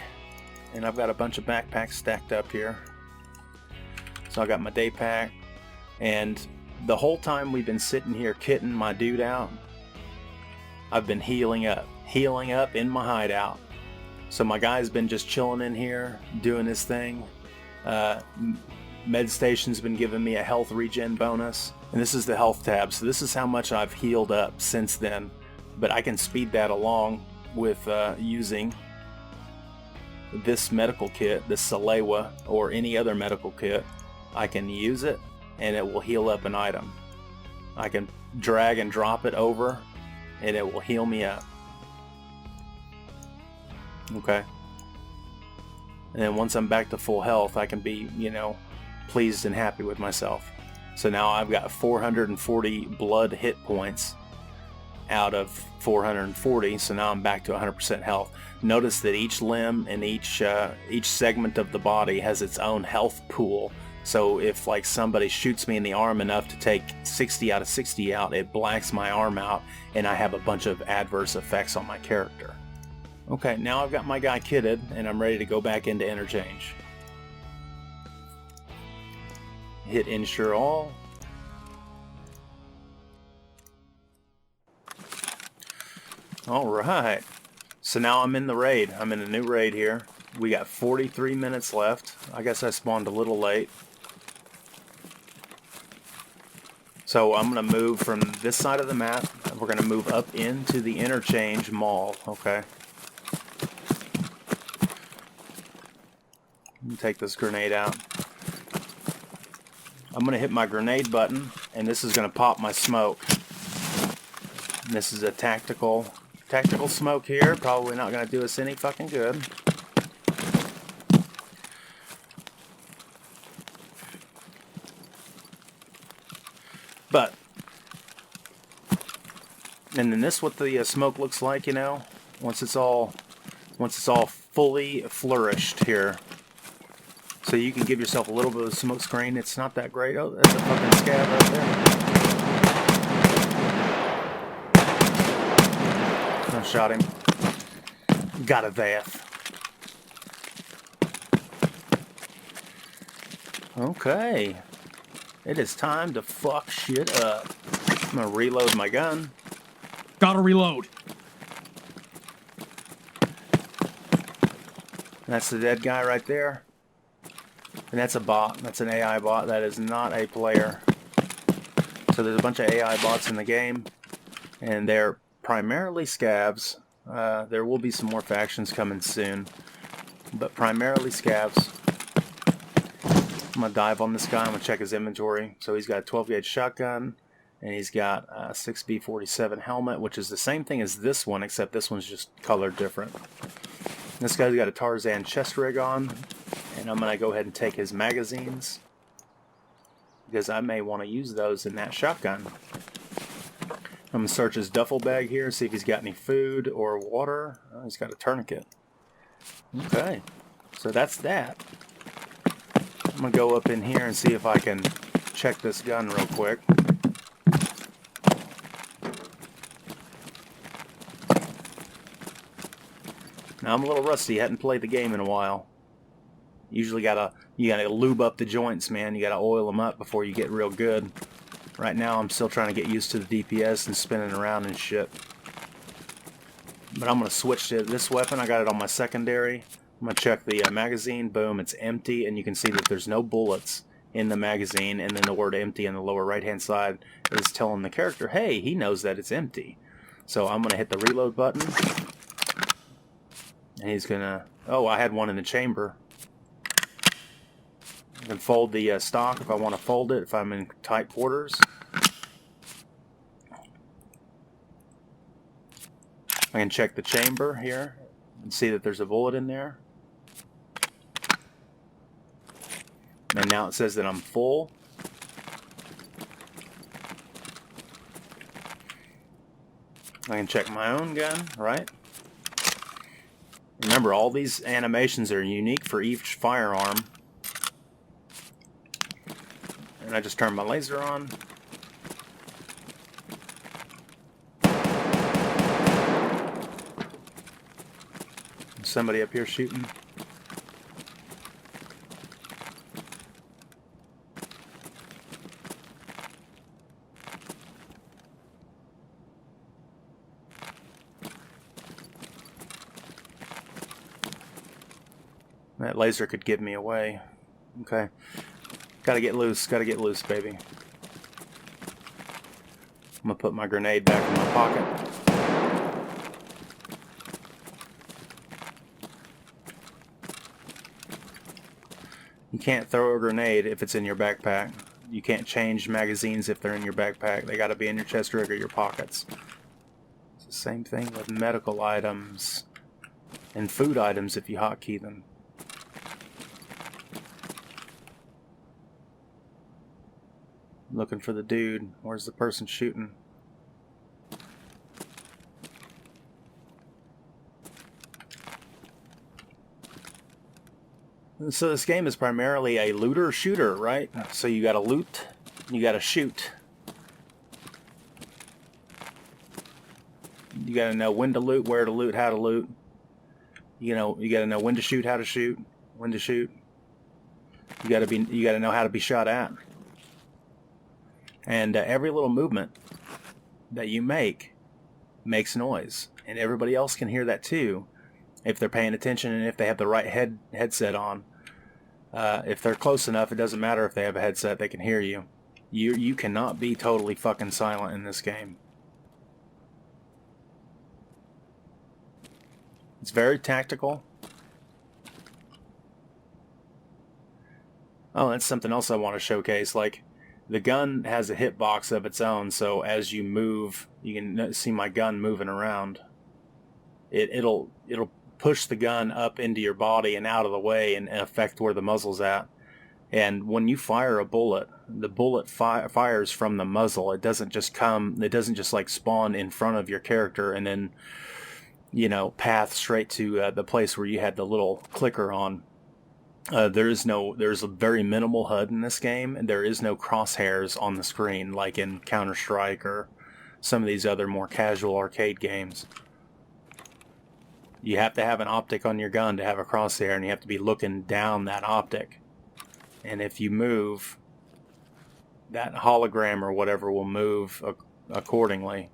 And I've got a bunch of backpacks stacked up here. So I got my day pack. And the whole time we've been sitting here kitting my dude out, I've been healing up in my hideout. So my guy's been just chilling in here, doing his thing. Med Station's been giving me a health regen bonus. And this is the health tab. So this is how much I've healed up since then. But I can speed that along with using this medical kit, this Salewa, or any other medical kit. I can use it and it will heal up an item. I can drag and drop it over and it will heal me up. Okay. And then once I'm back to full health, I can be, pleased and happy with myself. So now I've got 440 blood hit points out of 440, so now I'm back to 100% health. Notice that each limb and each segment of the body has its own health pool. So if like somebody shoots me in the arm enough to take 60 out of 60 out, it blacks my arm out, and I have a bunch of adverse effects on my character. Okay, now I've got my guy kitted, and I'm ready to go back into interchange. Hit insure all. Alright, so now I'm in the raid. I'm in a new raid here. We got 43 minutes left. I guess I spawned a little late. So I'm going to move from this side of the map. We're going to move up into the interchange mall, okay? Let me take this grenade out. I'm going to hit my grenade button, and this is going to pop my smoke. And this is a tactical smoke here. Probably not going to do us any fucking good. But, and then this what the smoke looks like, once it's all fully flourished here. So you can give yourself a little bit of smoke screen. It's not that great. Oh, that's a fucking scav right there. I shot him. Got a Vath. Okay. It is time to fuck shit up. I'm gonna reload my gun. Gotta reload. That's the dead guy right there. And that's a bot. That's an AI bot. That is not a player. So there's a bunch of AI bots in the game. And they're primarily scavs. There will be some more factions coming soon. But primarily scavs. I'm going to dive on this guy. I'm going to check his inventory. So he's got a 12 gauge shotgun. And he's got a 6B47 helmet, which is the same thing as this one, except this one's just colored different. This guy's got a Tarzan chest rig on. And I'm going to go ahead and take his magazines, because I may want to use those in that shotgun. I'm going to search his duffel bag here, see if he's got any food or water. Oh, he's got a tourniquet. Okay, so that's that. I'm going to go up in here and see if I can check this gun real quick. Now I'm a little rusty, hadn't played the game in a while. Usually you gotta lube up the joints, man. You gotta oil them up before you get real good. Right now I'm still trying to get used to the DPS and spinning around and shit. But I'm gonna switch to this weapon. I got it on my secondary. I'm gonna check the magazine. Boom, it's empty, and you can see that there's no bullets in the magazine, and then the word empty on the lower right hand side is telling the character, hey, he knows that it's empty. So I'm gonna hit the reload button, and he's gonna, oh, I had one in the chamber. I can fold the stock if I want to fold it, if I'm in tight quarters. I can check the chamber here and see that there's a bullet in there. And now it says that I'm full. I can check my own gun, right? Remember, all these animations are unique for each firearm. And I just turned my laser on. Somebody up here shooting. That laser could give me away. Okay. Gotta get loose, baby. I'm gonna put my grenade back in my pocket. You can't throw a grenade if it's in your backpack. You can't change magazines if they're in your backpack. They gotta be in your chest rig or your pockets. It's the same thing with medical items and food items if you hotkey them. Looking for the dude. Where's the person shooting? So this game is primarily a looter-shooter, right? So you gotta loot, you gotta shoot. You gotta know when to loot, where to loot, how to loot. You gotta know when to shoot, how to shoot, when to shoot. You gotta know how to be shot at. And every little movement that you make makes noise. And everybody else can hear that too, if they're paying attention and if they have the right headset on. If they're close enough, it doesn't matter if they have a headset, they can hear you. You cannot be totally fucking silent in this game. It's very tactical. Oh, that's something else I want to showcase. Like, the gun has a hitbox of its own, so as you move, you can see my gun moving around. It'll push the gun up into your body and out of the way and affect where the muzzle's at. And when you fire a bullet, the bullet fires from the muzzle. It doesn't just like spawn in front of your character and then you know, path straight to the place where you had the little clicker on. There's a very minimal HUD in this game, and there is no crosshairs on the screen like in Counter-Strike or some of these other more casual arcade games. You have to have an optic on your gun to have a crosshair, and you have to be looking down that optic. And if you move, that hologram or whatever will move accordingly.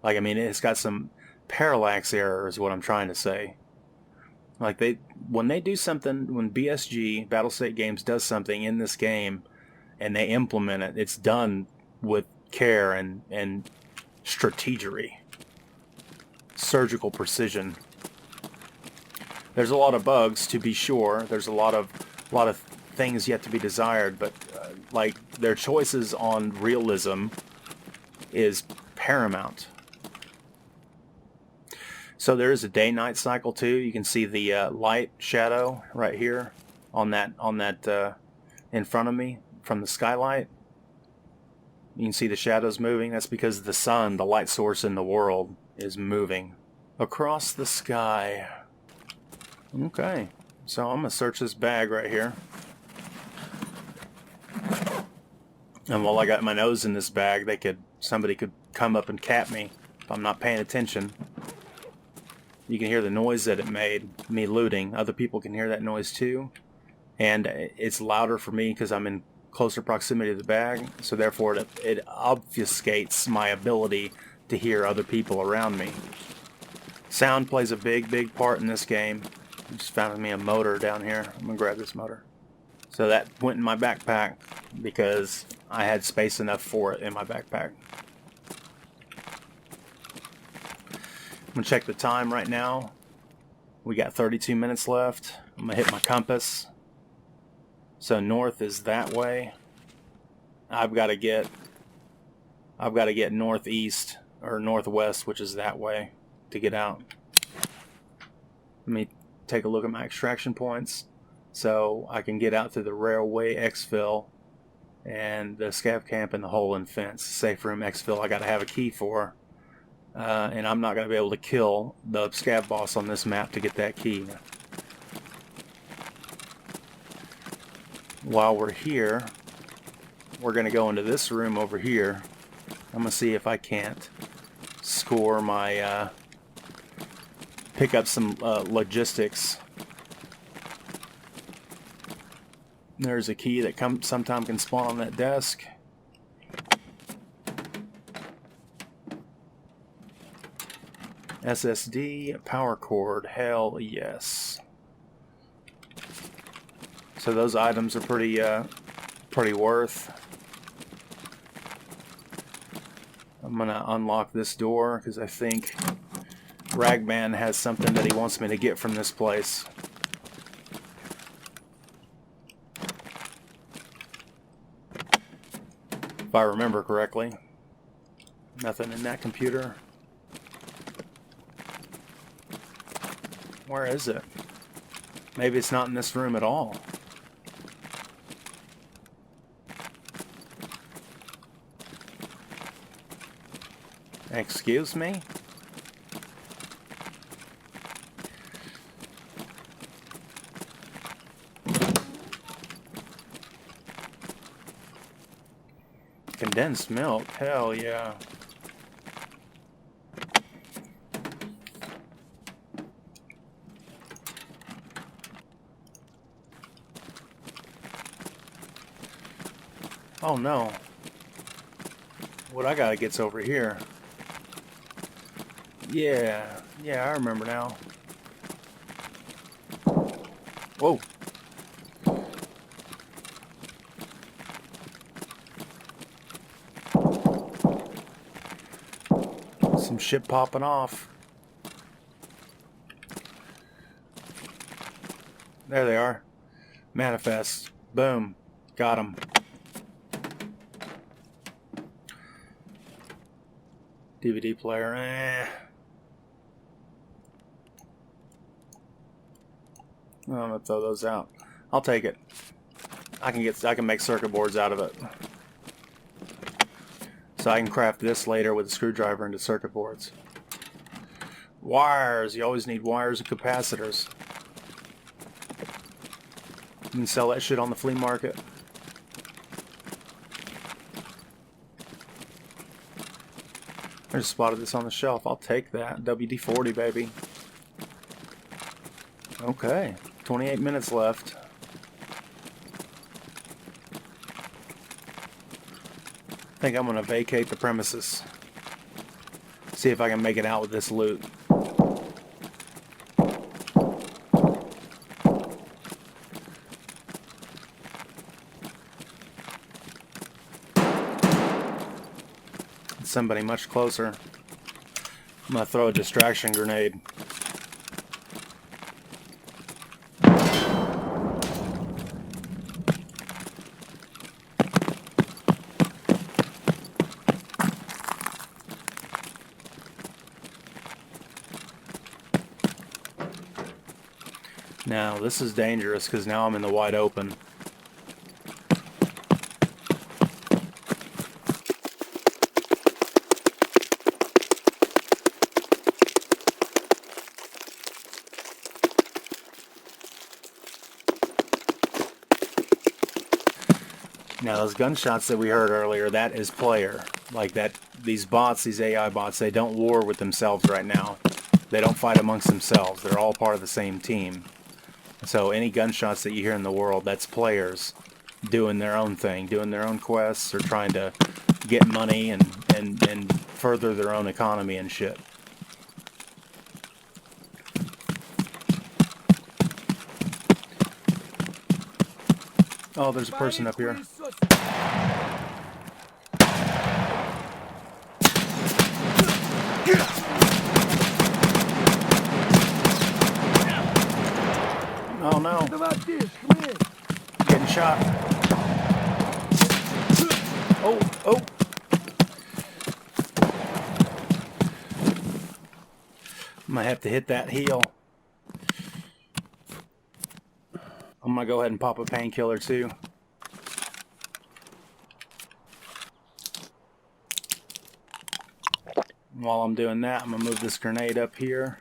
Like, I mean, it's got some parallax error is what I'm trying to say. Like, when they do something, when BSG, Battlestate Games, does something in this game and they implement it, it's done with care and strategery. Surgical precision. There's a lot of bugs, to be sure. There's a lot of things yet to be desired, but like, their choices on realism is paramount. So there is a day-night cycle too. You can see the light shadow right here on that in front of me from the skylight. You can see the shadows moving. That's because the sun, the light source in the world, is moving across the sky. Okay, so I'm gonna search this bag right here. And while I got my nose in this bag, somebody could come up and cap me if I'm not paying attention. You can hear the noise that it made, me looting. Other people can hear that noise too. And it's louder for me because I'm in closer proximity to the bag. So therefore it obfuscates my ability to hear other people around me. Sound plays a big part in this game. I just found me a motor down here. I'm going to grab this motor. So that went in my backpack because I had space enough for it in my backpack. I'm going to check the time right now. We got 32 minutes left. I'm going to hit my compass. So north is that way. I've got to get northeast or northwest, which is that way, to get out. Let me take a look at my extraction points so I can get out to the railway exfil and the scav camp and the hole and fence. Safe room exfil I got to have a key for. And I'm not going to be able to kill the scav boss on this map to get that key. While we're here, we're going to go into this room over here. I'm going to see if I can't score my, pick up some logistics. There's a key that sometime can spawn on that desk. SSD, power cord, hell yes. So those items are pretty worth. I'm gonna unlock this door because I think Ragman has something that he wants me to get from this place. If I remember correctly. Nothing in that computer. Where is it? Maybe it's not in this room at all. Excuse me? Condensed milk? Hell yeah. Oh no. What I gotta get's over here. Yeah, I remember now. Whoa. Some shit popping off. There they are. Manifest. Boom. Got them. DVD player. I'm gonna throw those out. I'll take it. I can make circuit boards out of it. So I can craft this later with a screwdriver into circuit boards. Wires. You always need wires and capacitors. You can sell that shit on the flea market. I just spotted this on the shelf. I'll take that. WD-40, baby. Okay. 28 minutes left. I think I'm going to vacate the premises. See if I can make it out with this loot. Somebody much closer. I'm going to throw a distraction grenade. Now, this is dangerous because now I'm in the wide open. Now, those gunshots that we heard earlier, that is player. Like that, these bots, these AI bots, they don't war with themselves right now. They don't fight amongst themselves. They're all part of the same team. So any gunshots that you hear in the world, that's players doing their own thing, doing their own quests, or trying to get money and further their own economy and shit. Oh, there's a person up here. Oh no. Getting shot. Oh, oh. I might have to hit that heel. I'm gonna go ahead and pop a painkiller too. While I'm doing that, I'm gonna move this grenade up here.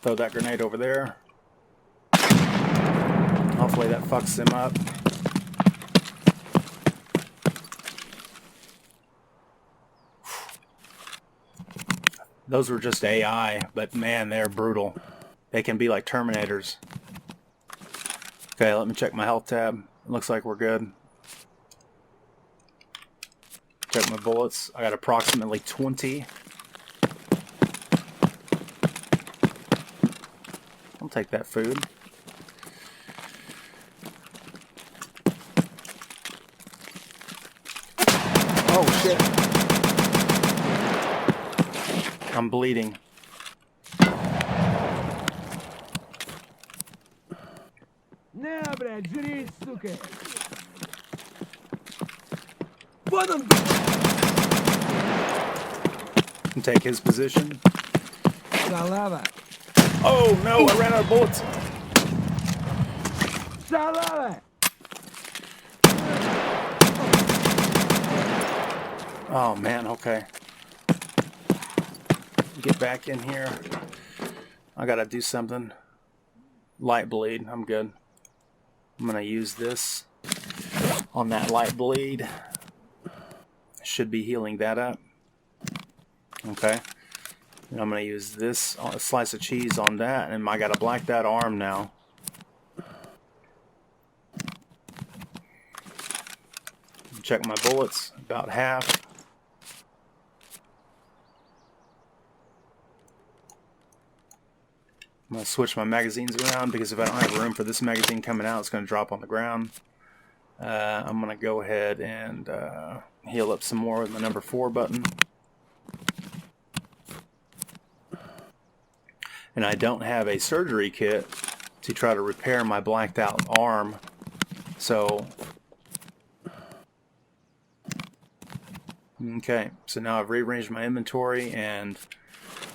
Throw that grenade over there. Hopefully that fucks them up. Those were just AI, but man, they're brutal. They can be like Terminators. Okay, let me check my health tab. It looks like we're good. Check my bullets. I got approximately 20. I'll take that food. Oh shit. I'm bleeding. Can take his position. Oh no, I ran out of bullets. Oh man, okay. Get back in here. I gotta do something. Light bleed, I'm good. I'm gonna use this on that light bleed. Should be healing that up. Okay. And I'm gonna use this slice of cheese on that, and I got a blacked out arm now. Check my bullets, about half. I'm going to switch my magazines around because if I don't have room for this magazine coming out, it's going to drop on the ground. I'm going to go ahead and heal up some more with my number 4 button. And I don't have a surgery kit to try to repair my blacked out arm. So, okay, so now I've rearranged my inventory and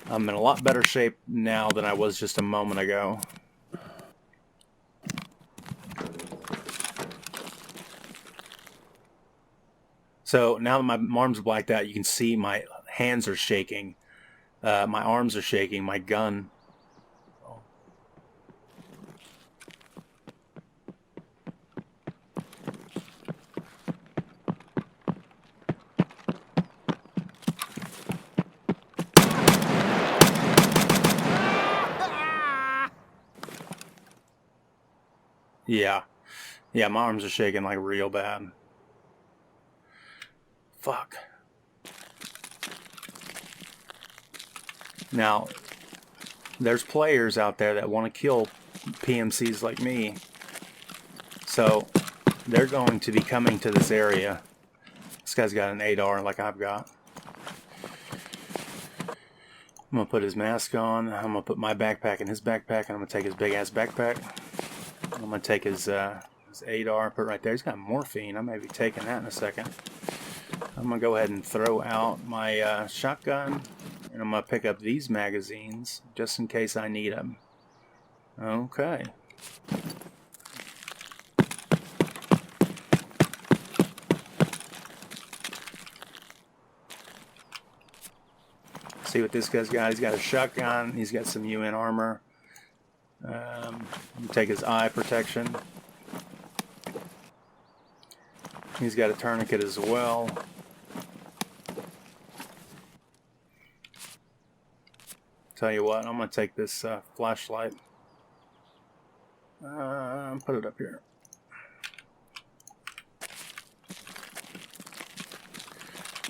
I'm in a lot better shape now than I was just a moment ago. So now that my arm's blacked out, you can see my hands are shaking. My arms are shaking. My gun. Yeah, my arms are shaking like real bad. Fuck. Now, there's players out there that want to kill PMCs like me. So, they're going to be coming to this area. This guy's got an ADAR like I've got. I'm going to put his mask on. I'm going to put my backpack in his backpack. And I'm going to take his big-ass backpack. I'm going to take his ADAR, put it right there. He's got morphine. I may be taking that in a second. I'm going to go ahead and throw out my shotgun. And I'm going to pick up these magazines just in case I need them. Okay. See what this guy's got. He's got a shotgun. He's got some UN armor. Take his eye protection. He's got a tourniquet as well. Tell you what, I'm going to take this flashlight. Put it up here.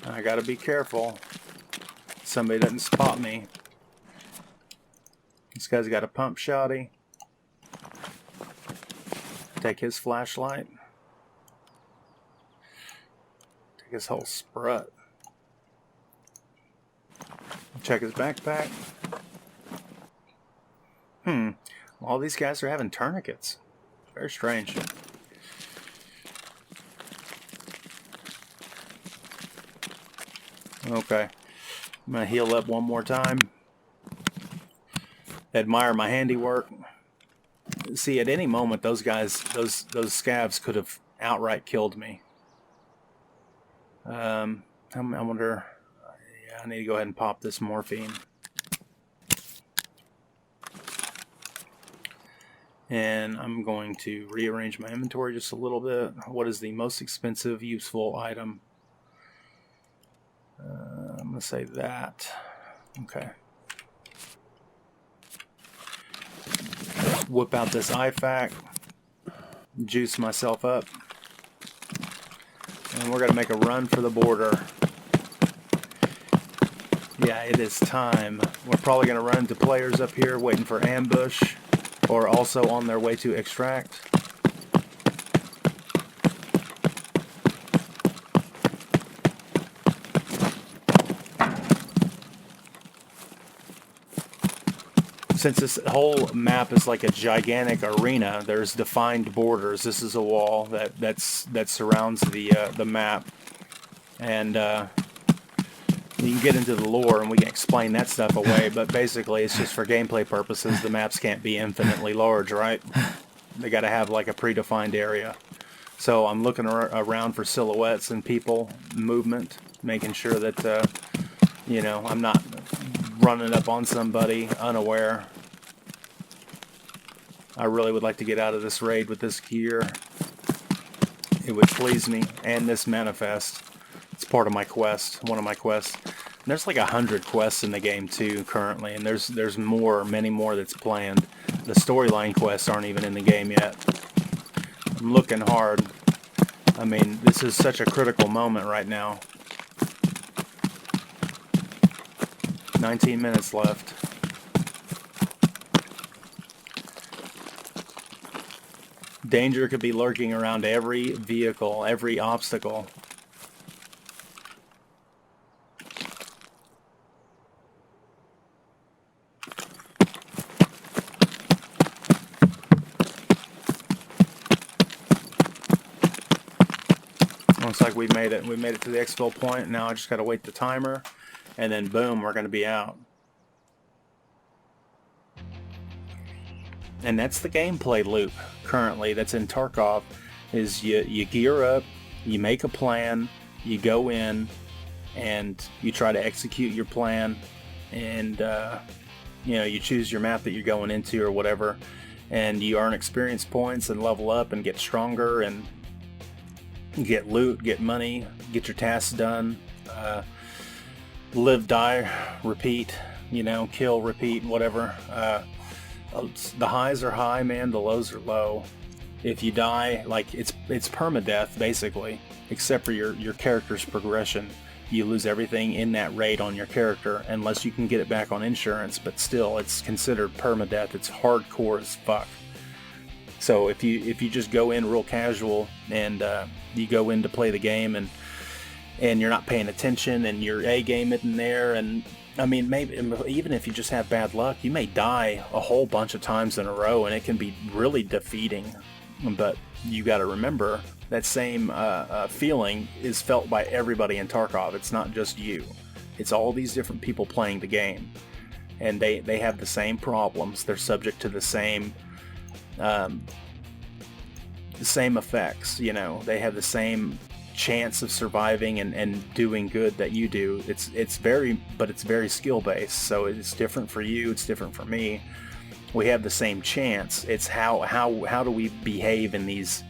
I got to be careful. Somebody doesn't spot me. This guy's got a pump shotty. Take his flashlight. Take his whole sprut. Check his backpack. All these guys are having tourniquets. Very strange. Okay. I'm going to heal up one more time. Admire my handiwork. See, at any moment, those guys, those scavs could have outright killed me. I wonder... Yeah, I need to go ahead and pop this morphine. And I'm going to rearrange my inventory just a little bit. What is the most expensive, useful item? I'm going to say that. Okay. Whip out this IFAK. Juice myself up. And we're going to make a run for the border. Yeah, it is time. We're probably going to run into players up here waiting for ambush. Or also on their way to extract. Since this whole map is like a gigantic arena, there's defined borders. This is a wall that surrounds the map, and you can get into the lore and we can explain that stuff away. But basically, it's just for gameplay purposes. The maps can't be infinitely large, right? They got to have like a predefined area. So I'm looking around for silhouettes and people movement, making sure that you know, I'm not running up on somebody unaware. I really would like to get out of this raid with this gear. It would please me. And this manifest. It's part of my quest, one of my quests. And there's like 100 quests in the game too currently, and there's more, many more that's planned. The storyline quests aren't even in the game yet. I'm looking hard. I mean, this is such a critical moment right now. 19 minutes left. Danger could be lurking around every vehicle, every obstacle. Looks like we made it. We made it to the exfil point. Now I just got to wait the timer, and then boom, we're going to be out. And that's the gameplay loop currently that's in Tarkov. Is you gear up, you make a plan, you go in, and you try to execute your plan, and you know, you choose your map that you're going into or whatever, and you earn experience points and level up and get stronger and get loot, get money, get your tasks done, live, die, repeat, you know, kill, repeat, whatever. The highs are high, man, the lows are low. If you die, like, it's permadeath basically, except for your character's progression. You lose everything in that raid on your character unless you can get it back on insurance, but still, it's considered permadeath. It's hardcore as fuck. So if you just go in real casual and you go in to play the game and you're not paying attention and your A game isn't there, and I mean, maybe even if you just have bad luck, you may die a whole bunch of times in a row, and it can be really defeating. But you got to remember that same feeling is felt by everybody in Tarkov. It's not just you. It's all these different people playing the game, and they have the same problems. They're subject to the same effects. You know, they have the same chance of surviving and doing good that you do. It's very skill based. So it's different for you. It's different for me. We have the same chance. It's how do we behave in these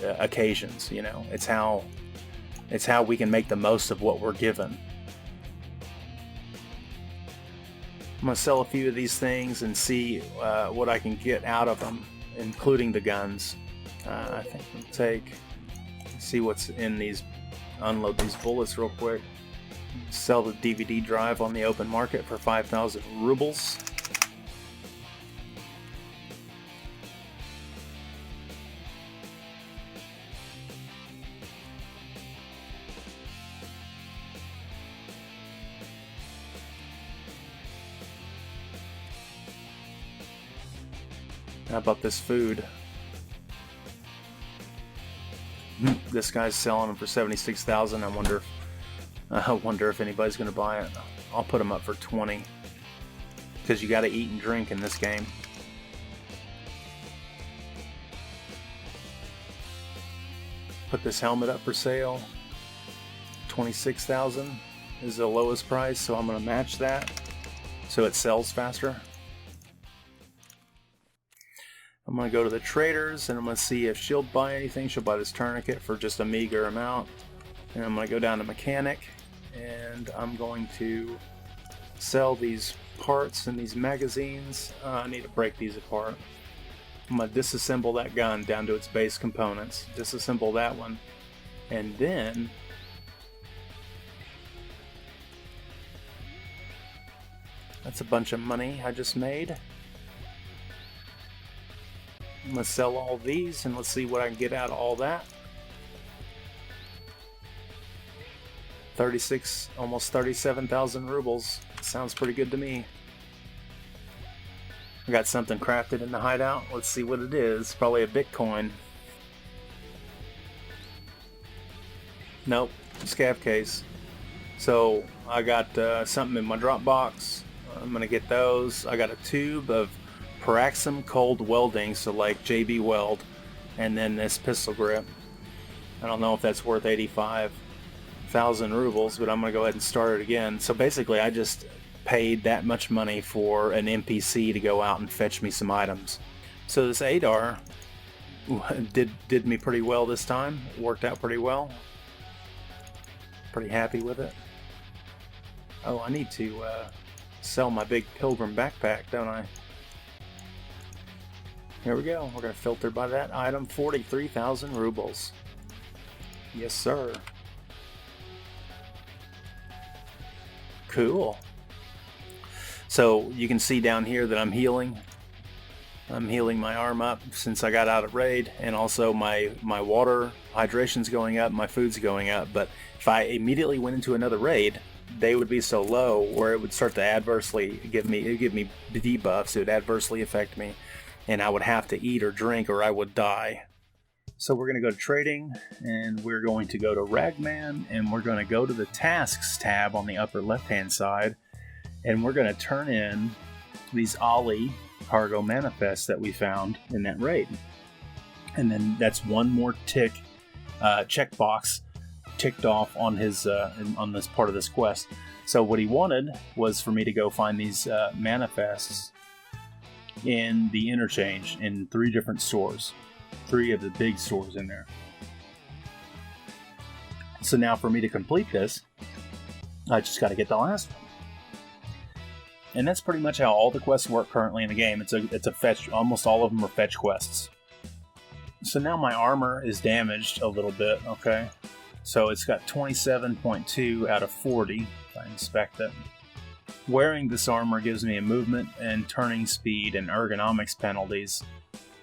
occasions, you know. It's how we can make the most of what we're given. I'm gonna sell a few of these things and see what I can get out of them, including the guns. I think I'll see what's in these, unload these bullets real quick. Sell the DVD drive on the open market for 5,000 rubles. How about this food? This guy's selling them for 76,000. I wonder if anybody's going to buy it. I'll put them up for 20, because you got to eat and drink in this game. Put this helmet up for sale. 26,000 is the lowest price, so I'm going to match that so it sells faster. I'm going to go to the traders and I'm going to see if she'll buy anything. She'll buy this tourniquet for just a meager amount. And I'm going to go down to mechanic and I'm going to sell these parts and these magazines. I need to break these apart. I'm going to disassemble that gun down to its base components. Disassemble that one. And then that's a bunch of money I just made. I'm going to sell all these and let's see what I can get out of all that. 36, almost 37,000 rubles. Sounds pretty good to me. I got something crafted in the hideout. Let's see what it is. Probably a Bitcoin. Nope, scav case. So I got something in my drop box. I'm going to get those. I got a tube of Paraxum cold welding, so like JB Weld, and then this pistol grip. I don't know if that's worth 85,000 rubles, but I'm gonna go ahead and start it again. So basically I just paid that much money for an NPC to go out and fetch me some items. So this ADAR did me pretty well this time. It worked out pretty well. Pretty happy with it. Oh, I need to sell my big pilgrim backpack, don't I? Here we go. We're going to filter by that item. 43,000 rubles. Yes, sir. Cool. So you can see down here that I'm healing. I'm healing my arm up since I got out of raid, and also my water hydration's going up, my food's going up. But if I immediately went into another raid, they would be so low where it would start to adversely give me debuffs. It would adversely affect me, and I would have to eat or drink or I would die. So we're going to go to trading, and we're going to go to Ragman, and we're going to go to the tasks tab on the upper left hand side, and we're going to turn in these Ollie cargo manifests that we found in that raid. And then that's one more checkbox ticked off on his on this part of this quest. So what he wanted was for me to go find these manifests in the interchange in 3 different stores, 3 of the big stores in there. So now for me to complete this, I just got to get the last one. And that's pretty much how all the quests work currently in the game. It's a fetch. Almost all of them are fetch quests. So now my armor is damaged a little bit, okay? So it's got 27.2 out of 40, if I inspect it. Wearing this armor gives me a movement and turning speed and ergonomics penalties.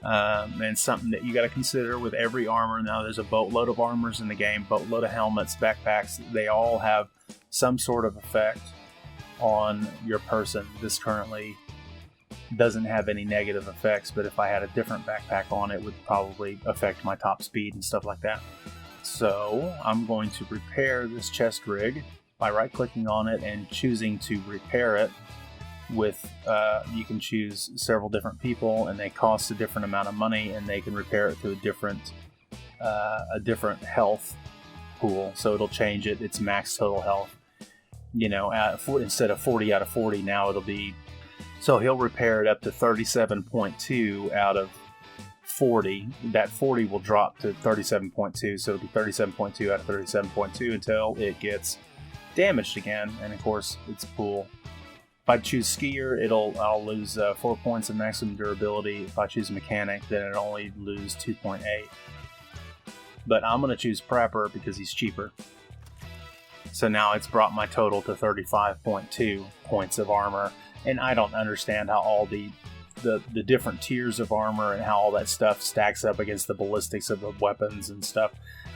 And something that you got to consider with every armor. Now there's a boatload of armors in the game, boatload of helmets, backpacks. They all have some sort of effect on your person. This currently doesn't have any negative effects, but if I had a different backpack on, it would probably affect my top speed and stuff like that. So I'm going to repair this chest rig by right-clicking on it and choosing to repair it with, you can choose several different people, and they cost a different amount of money, and they can repair it to a different health pool. So it'll change its max total health. You know, instead of 40 out of 40, now it'll be... So he'll repair it up to 37.2 out of 40. That 40 will drop to 37.2, so it'll be 37.2 out of 37.2 until it gets damaged again. And of course, it's cool. If I choose skier, I'll lose 4 points of maximum durability. If I choose mechanic, then it'll only lose 2.8. But I'm going to choose prepper because he's cheaper. So now it's brought my total to 35.2 points of armor. And I don't understand how all the different tiers of armor and how all that stuff stacks up against the ballistics of the weapons and stuff.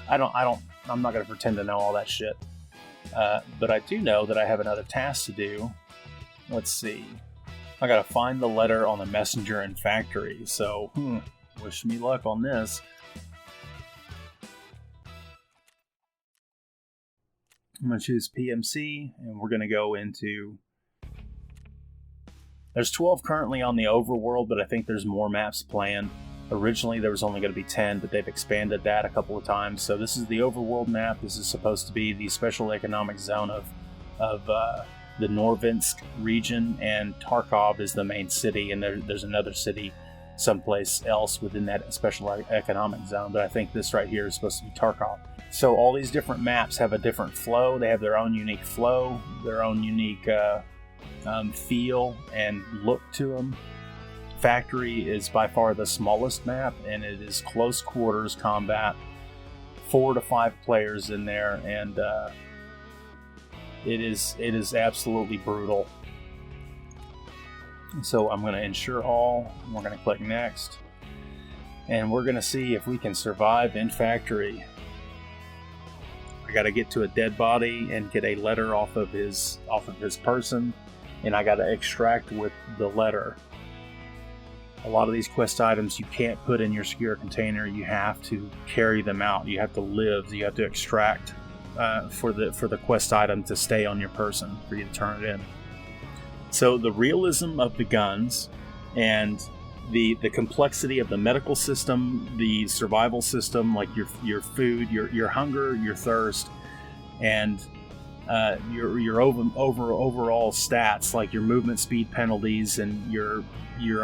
I'm not going to pretend to know all that shit. But I do know that I have another task to do. Let's see. I got to find the letter on the messenger in factory. So, wish me luck on this. I'm going to choose PMC, and we're going to go into... There's 12 currently on the overworld, but I think there's more maps planned. Originally, there was only going to be 10, but they've expanded that a couple of times. So this is the overworld map. This is supposed to be the special economic zone of the Norvinsk region, and Tarkov is the main city, and there's another city someplace else within that special economic zone, but I think this right here is supposed to be Tarkov. So all these different maps have a different flow. They have their own unique flow, their own unique feel and look to them. Factory is by far the smallest map, and it is close quarters combat, 4 to 5 players in there, and it is absolutely brutal. So I'm going to ensure all, and we're going to click next, and we're going to see if we can survive in factory. I got to get to a dead body and get a letter off of his person, and I got to extract with the letter. A lot of these quest items you can't put in your secure container. You have to carry them out. You have to live. You have to extract for the quest item to stay on your person for you to turn it in. So the realism of the guns and the complexity of the medical system, the survival system, like your food, your hunger, your thirst, and your overall stats, like your movement speed penalties and your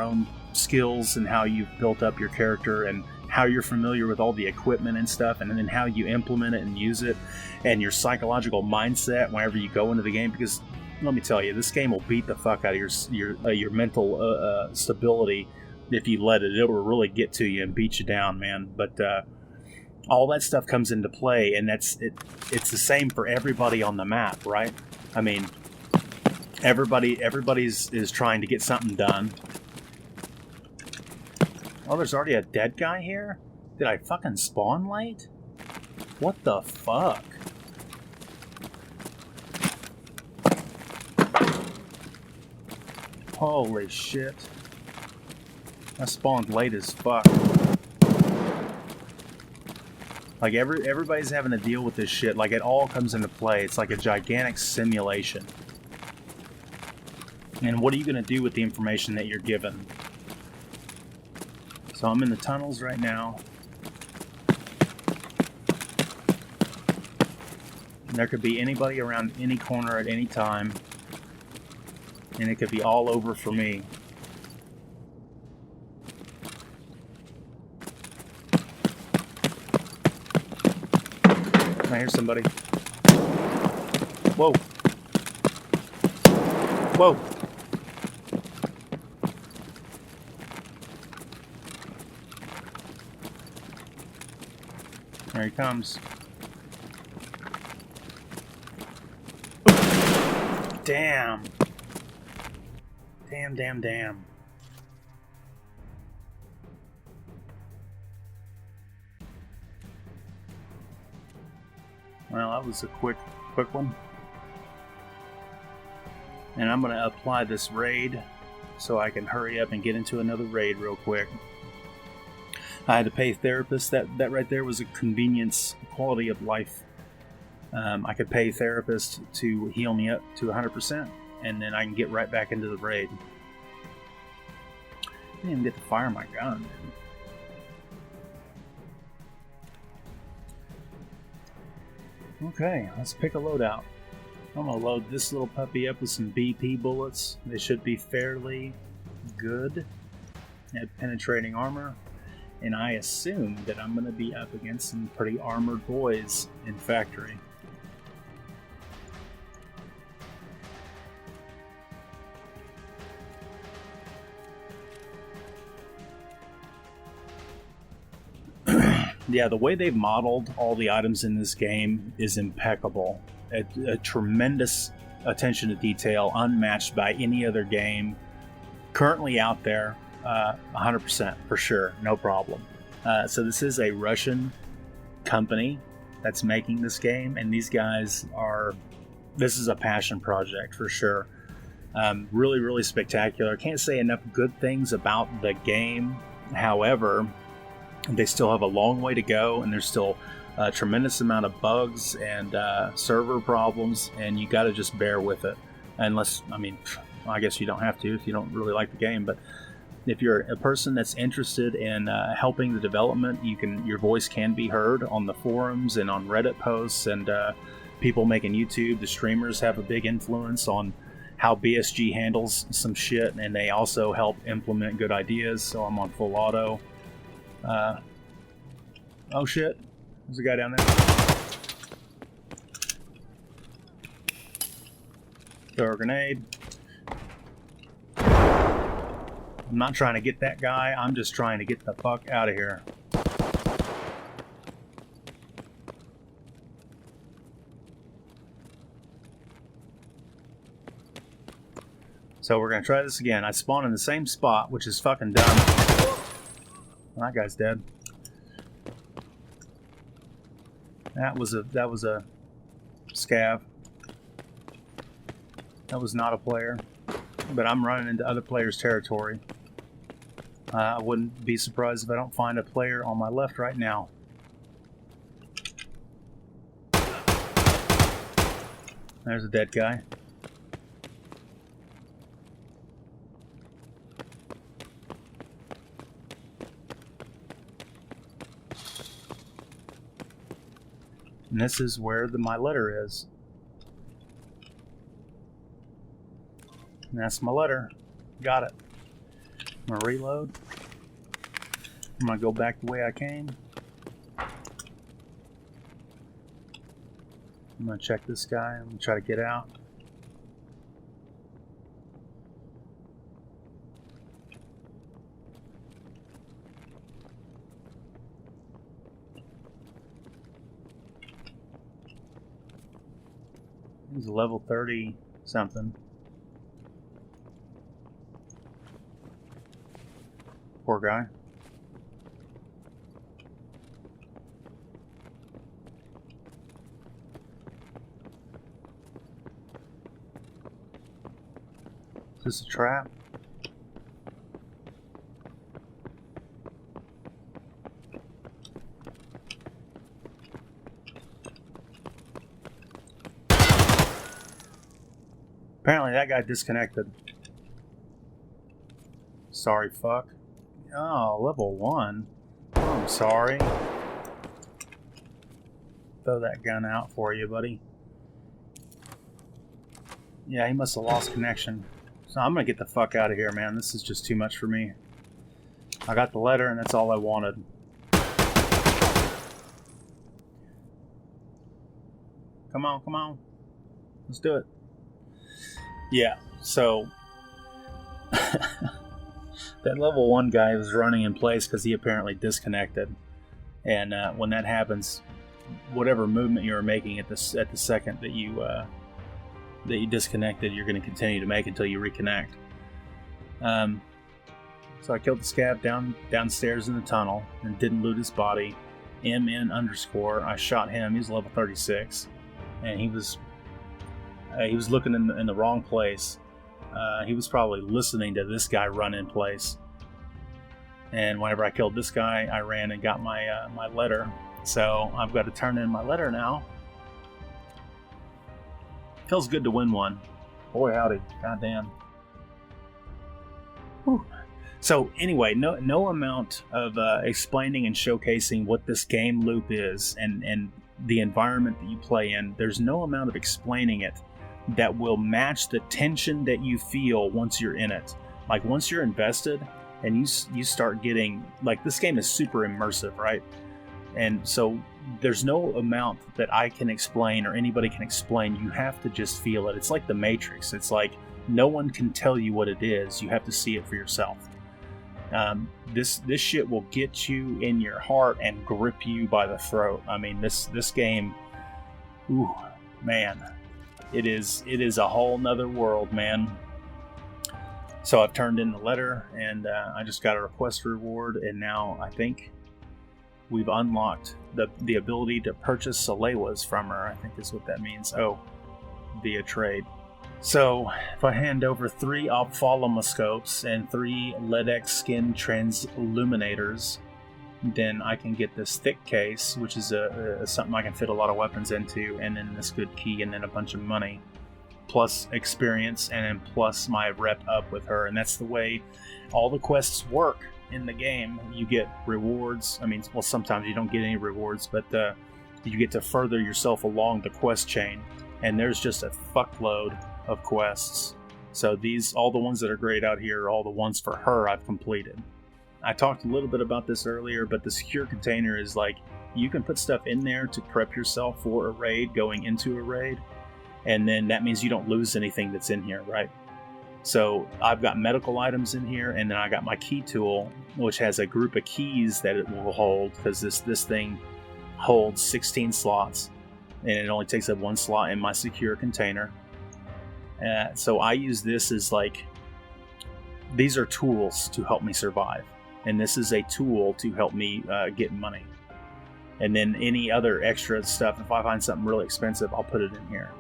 own skills and how you've built up your character and how you're familiar with all the equipment and stuff, and then how you implement it and use it, and your psychological mindset whenever you go into the game. Because let me tell you, this game will beat the fuck out of your mental stability if you let it. It'll really get to you and beat you down, man. But all that stuff comes into play, and it's the same for everybody on the map, right? I mean, everybody's trying to get something done. Oh, there's already a dead guy here? Did I fucking spawn late? What the fuck? Holy shit. I spawned late as fuck. Like, everybody's having to deal with this shit. Like, it all comes into play. It's like a gigantic simulation. And what are you going to do with the information that you're given? So I'm in the tunnels right now. there could be anybody around any corner at any time, and it could be all over for me. I hear somebody. Whoa. Whoa. There he comes. Damn. Damn. Well, that was a quick one. And I'm going to apply this raid so I can hurry up and get into another raid real quick. I had to pay therapists. That right there was a convenience, quality of life. I could pay therapists to heal me up to 100%, and then I can get right back into the raid. I didn't even get to fire my gun, man. Okay, let's pick a loadout. I'm going to load this little puppy up with some BP bullets. They should be fairly good at penetrating armor. And I assume that I'm going to be up against some pretty armored boys in factory. Yeah, the way they've modeled all the items in this game is impeccable. A tremendous attention to detail, unmatched by any other game currently out there. 100% for sure, no problem. So this is a Russian company that's making this game, and these guys this is a passion project for sure. Really spectacular. Can't say enough good things about the game. However, they still have a long way to go, and there's still a tremendous amount of bugs and server problems, and you got to just bear with it. Unless, I guess you don't have to if you don't really like the game, but if you're a person that's interested in helping the development, your voice can be heard on the forums and on Reddit posts, and people making YouTube. The streamers have a big influence on how BSG handles some shit, and they also help implement good ideas. So I'm on full auto. Oh shit, there's a guy down there. Throw a grenade. I'm not trying to get that guy, I'm just trying to get the fuck out of here. So we're gonna try this again. I spawned in the same spot, which is fucking dumb. That guy's dead. That was a scav. That was not a player. But I'm running into other players' territory. I wouldn't be surprised if I don't find a player on my left right now. There's a dead guy. And this is where my letter is. And that's my letter. Got it. I'm gonna reload. I'm gonna go back the way I came. I'm gonna check this guy. I'm gonna try to get out. He's a level 30 something. Poor guy. Is this a trap? Apparently that guy disconnected. Sorry, fuck. Oh, level 1. Oh, I'm sorry. Throw that gun out for you, buddy. Yeah, he must have lost connection. So I'm gonna get the fuck out of here, man. This is just too much for me. I got the letter, and that's all I wanted. Come on, come on. Let's do it. Yeah, so... that level 1 guy was running in place because he apparently disconnected. And when that happens, whatever movement you were making at the second that you disconnected, you're going to continue to make until you reconnect. So I killed the scav downstairs in the tunnel and didn't loot his body. MN_, I shot him. He was level 36, and he was looking in the wrong place. He was probably listening to this guy run in place. And whenever I killed this guy, I ran and got my my letter. So I've got to turn in my letter now. Feels good to win one. Boy howdy, goddamn. Whew. So anyway, no amount of explaining and showcasing what this game loop is and the environment that you play in. There's no amount of explaining it that will match the tension that you feel once you're in it. Like once you're invested and you start getting, like, this game is super immersive, right? And so there's no amount that I can explain or anybody can explain. You have to just feel it. It's like the Matrix. It's like no one can tell you what it is. You have to see it for yourself. This shit will get you in your heart and grip you by the throat. I mean, this game, ooh, man, it is a whole nother world, man. So I've turned in the letter, and I just got a request reward, and now I think we've unlocked the ability to purchase Salewas from her. I think is what that means. Oh, via trade. So if I hand over 3 ophthalmoscopes and 3 LEDX skin transluminators, then I can get this thick case, which is something I can fit a lot of weapons into, and then this good key, and then a bunch of money, plus experience, and then plus my rep up with her. And that's the way all the quests work in the game. You get rewards. I mean, well, sometimes you don't get any rewards, but you get to further yourself along the quest chain. And there's just a fuckload of quests. So all the ones that are grayed out here are all the ones for her I've completed. I talked a little bit about this earlier, but the secure container is like, you can put stuff in there to prep yourself for a raid, going into a raid, and then that means you don't lose anything that's in here, right? So I've got medical items in here, and then I got my key tool, which has a group of keys that it will hold, because this thing holds 16 slots, and it only takes up 1 slot in my secure container. So I use this as like, these are tools to help me survive, and this is a tool to help me get money. And then any other extra stuff, if I find something really expensive, I'll put it in here.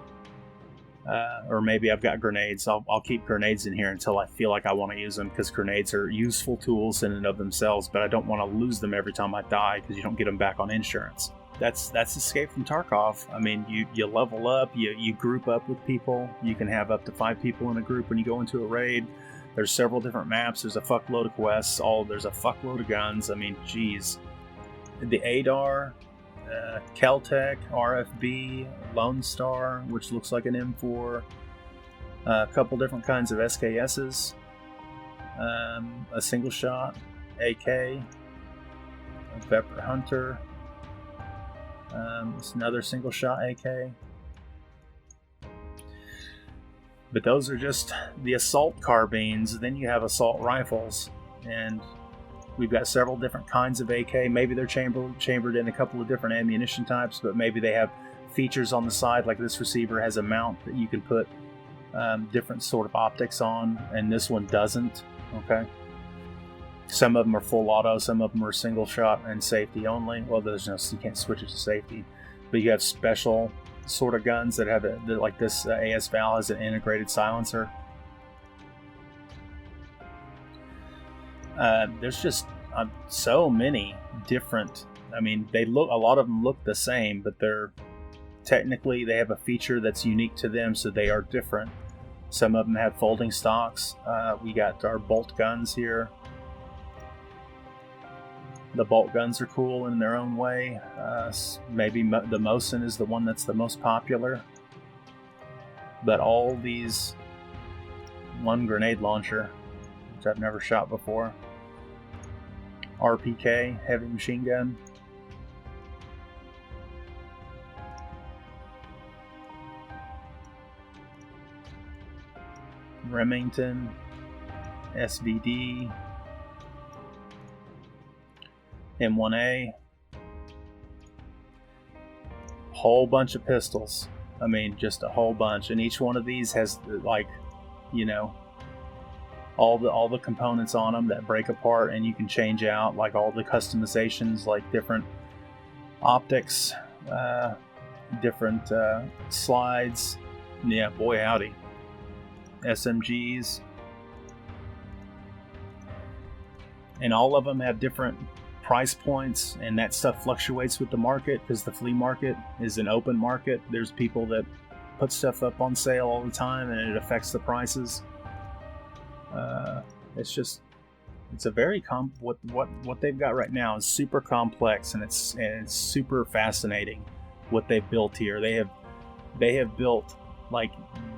Or maybe I've got grenades. I'll keep grenades in here until I feel like I want to use them, because grenades are useful tools in and of themselves, but I don't want to lose them every time I die, because you don't get them back on insurance. That's Escape from Tarkov. I mean, you level up, you group up with people. You can have up to 5 people in a group when you go into a raid. There's several different maps. There's a fuckload of quests. There's a fuckload of guns. I mean, geez. The ADAR, Keltec, RFB, Lone Star, which looks like an M4, a couple different kinds of SKSs, a single shot AK, a Vepr Hunter, it's another single shot AK. But those are just the assault carbines. Then you have assault rifles, and we've got several different kinds of AK. Maybe they're chambered in a couple of different ammunition types, but maybe they have features on the side, like this receiver has a mount that you can put different sort of optics on, and this one doesn't. Okay. Some of them are full auto, some of them are single shot and safety only. Well, you can't switch it to safety, but you have special sort of guns that have like this AS Val has an integrated silencer. There's just so many different. I mean, a lot of them look the same, but they have a feature that's unique to them, so they are different. Some of them have folding stocks. We got our bolt guns here. The bolt guns are cool in their own way. Maybe the Mosin is the one that's the most popular. But all these, one grenade launcher, which I've never shot before, RPK, heavy machine gun, Remington, SVD, M1A, whole bunch of pistols. I mean, just a whole bunch, and each one of these has, like, you know, all the components on them that break apart, and you can change out, like, all the customizations, like different optics, different slides. Yeah, boy howdy. SMGs, and all of them have different price points, and that stuff fluctuates with the market because the flea market is an open market. There's people that put stuff up on sale all the time, and it affects the prices. It's a very what they've got right now is super complex, and it's super fascinating what they've built here. They have built like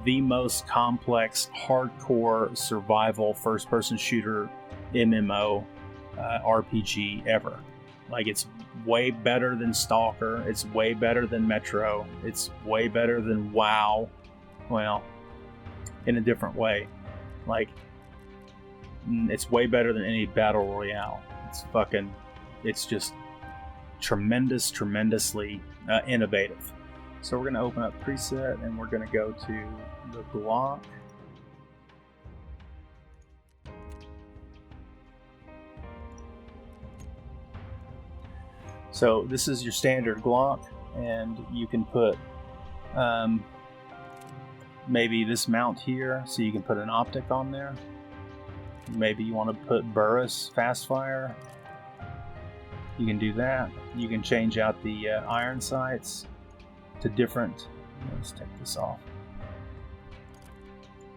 the most complex hardcore survival first-person shooter MMO RPG ever. Like, it's way better than Stalker, it's way better than Metro, it's way better than WoW. Well, in a different way. Like, it's way better than any battle royale. It's just tremendously innovative. So we're going to open up preset, and we're going to go to the Glock. So this is your standard Glock, and you can put maybe this mount here, so you can put an optic on there. Maybe you want to put Burris fast fire. You can do that. You can change out the iron sights to different. Let's take this off.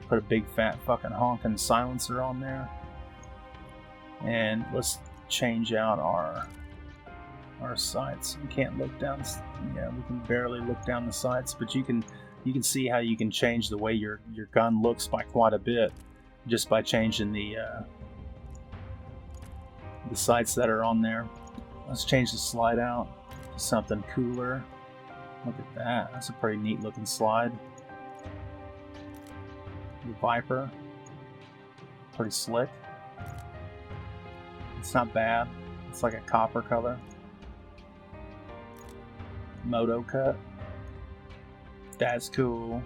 Put a big fat fucking honking silencer on there, and let's change out our sights. You can't look down. Yeah, we can barely look down the sights, but you can see how you can change the way your gun looks by quite a bit just by changing the sights that are on there. Let's change the slide out to something cooler. Look at that. That's a pretty neat looking slide. The Viper. Pretty slick. It's not bad. It's like a copper color. Moto cut. That's cool.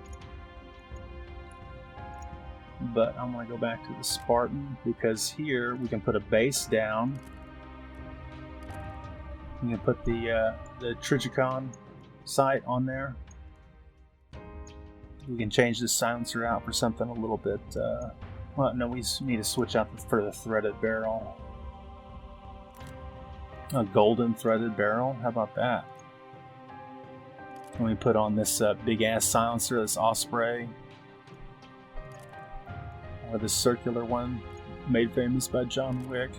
But I'm going to go back to the Spartan, because here we can put a base down. You can put the Trigicon sight on there. We can change the silencer out for something a little bit. Well, no, we need to switch out for the threaded barrel. A golden threaded barrel. How about that? And we put on this big ass silencer, this Osprey, or this circular one, made famous by John Wick.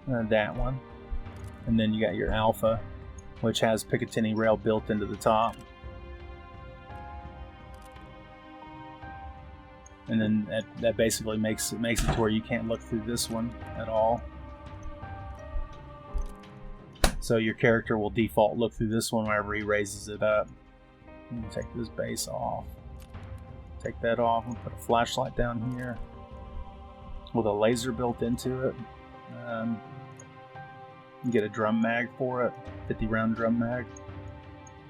That one. And then you got your Alpha, which has Picatinny rail built into the top. And then that basically makes it to where you can't look through this one at all. So your character will default look through this one whenever he raises it up. Take this base off. Take that off and put a flashlight down here with a laser built into it. You get a drum mag for it, 50 round drum mag,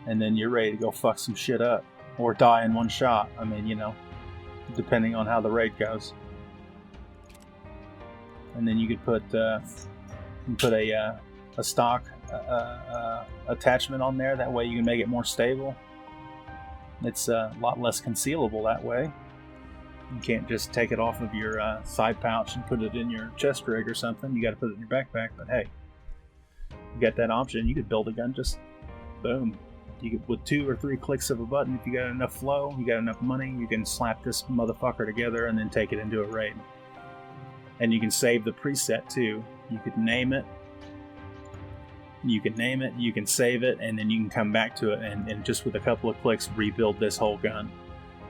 and then you're ready to go fuck some shit up or die in one shot. I mean, you know, depending on how the raid goes. And then you could put a stock attachment on there. That way you can make it more stable. It's a lot less concealable that way. You can't just take it off of your side pouch and put it in your chest rig or something. You got to put it in your backpack. But hey, you got that option. You could build a gun just boom. You could, with 2 or 3 clicks of a button, if you got enough flow, you got enough money, you can slap this motherfucker together and then take it into a raid. And you can save the preset too. You could name it. You can save it, and then you can come back to it and just with a couple of clicks rebuild this whole gun.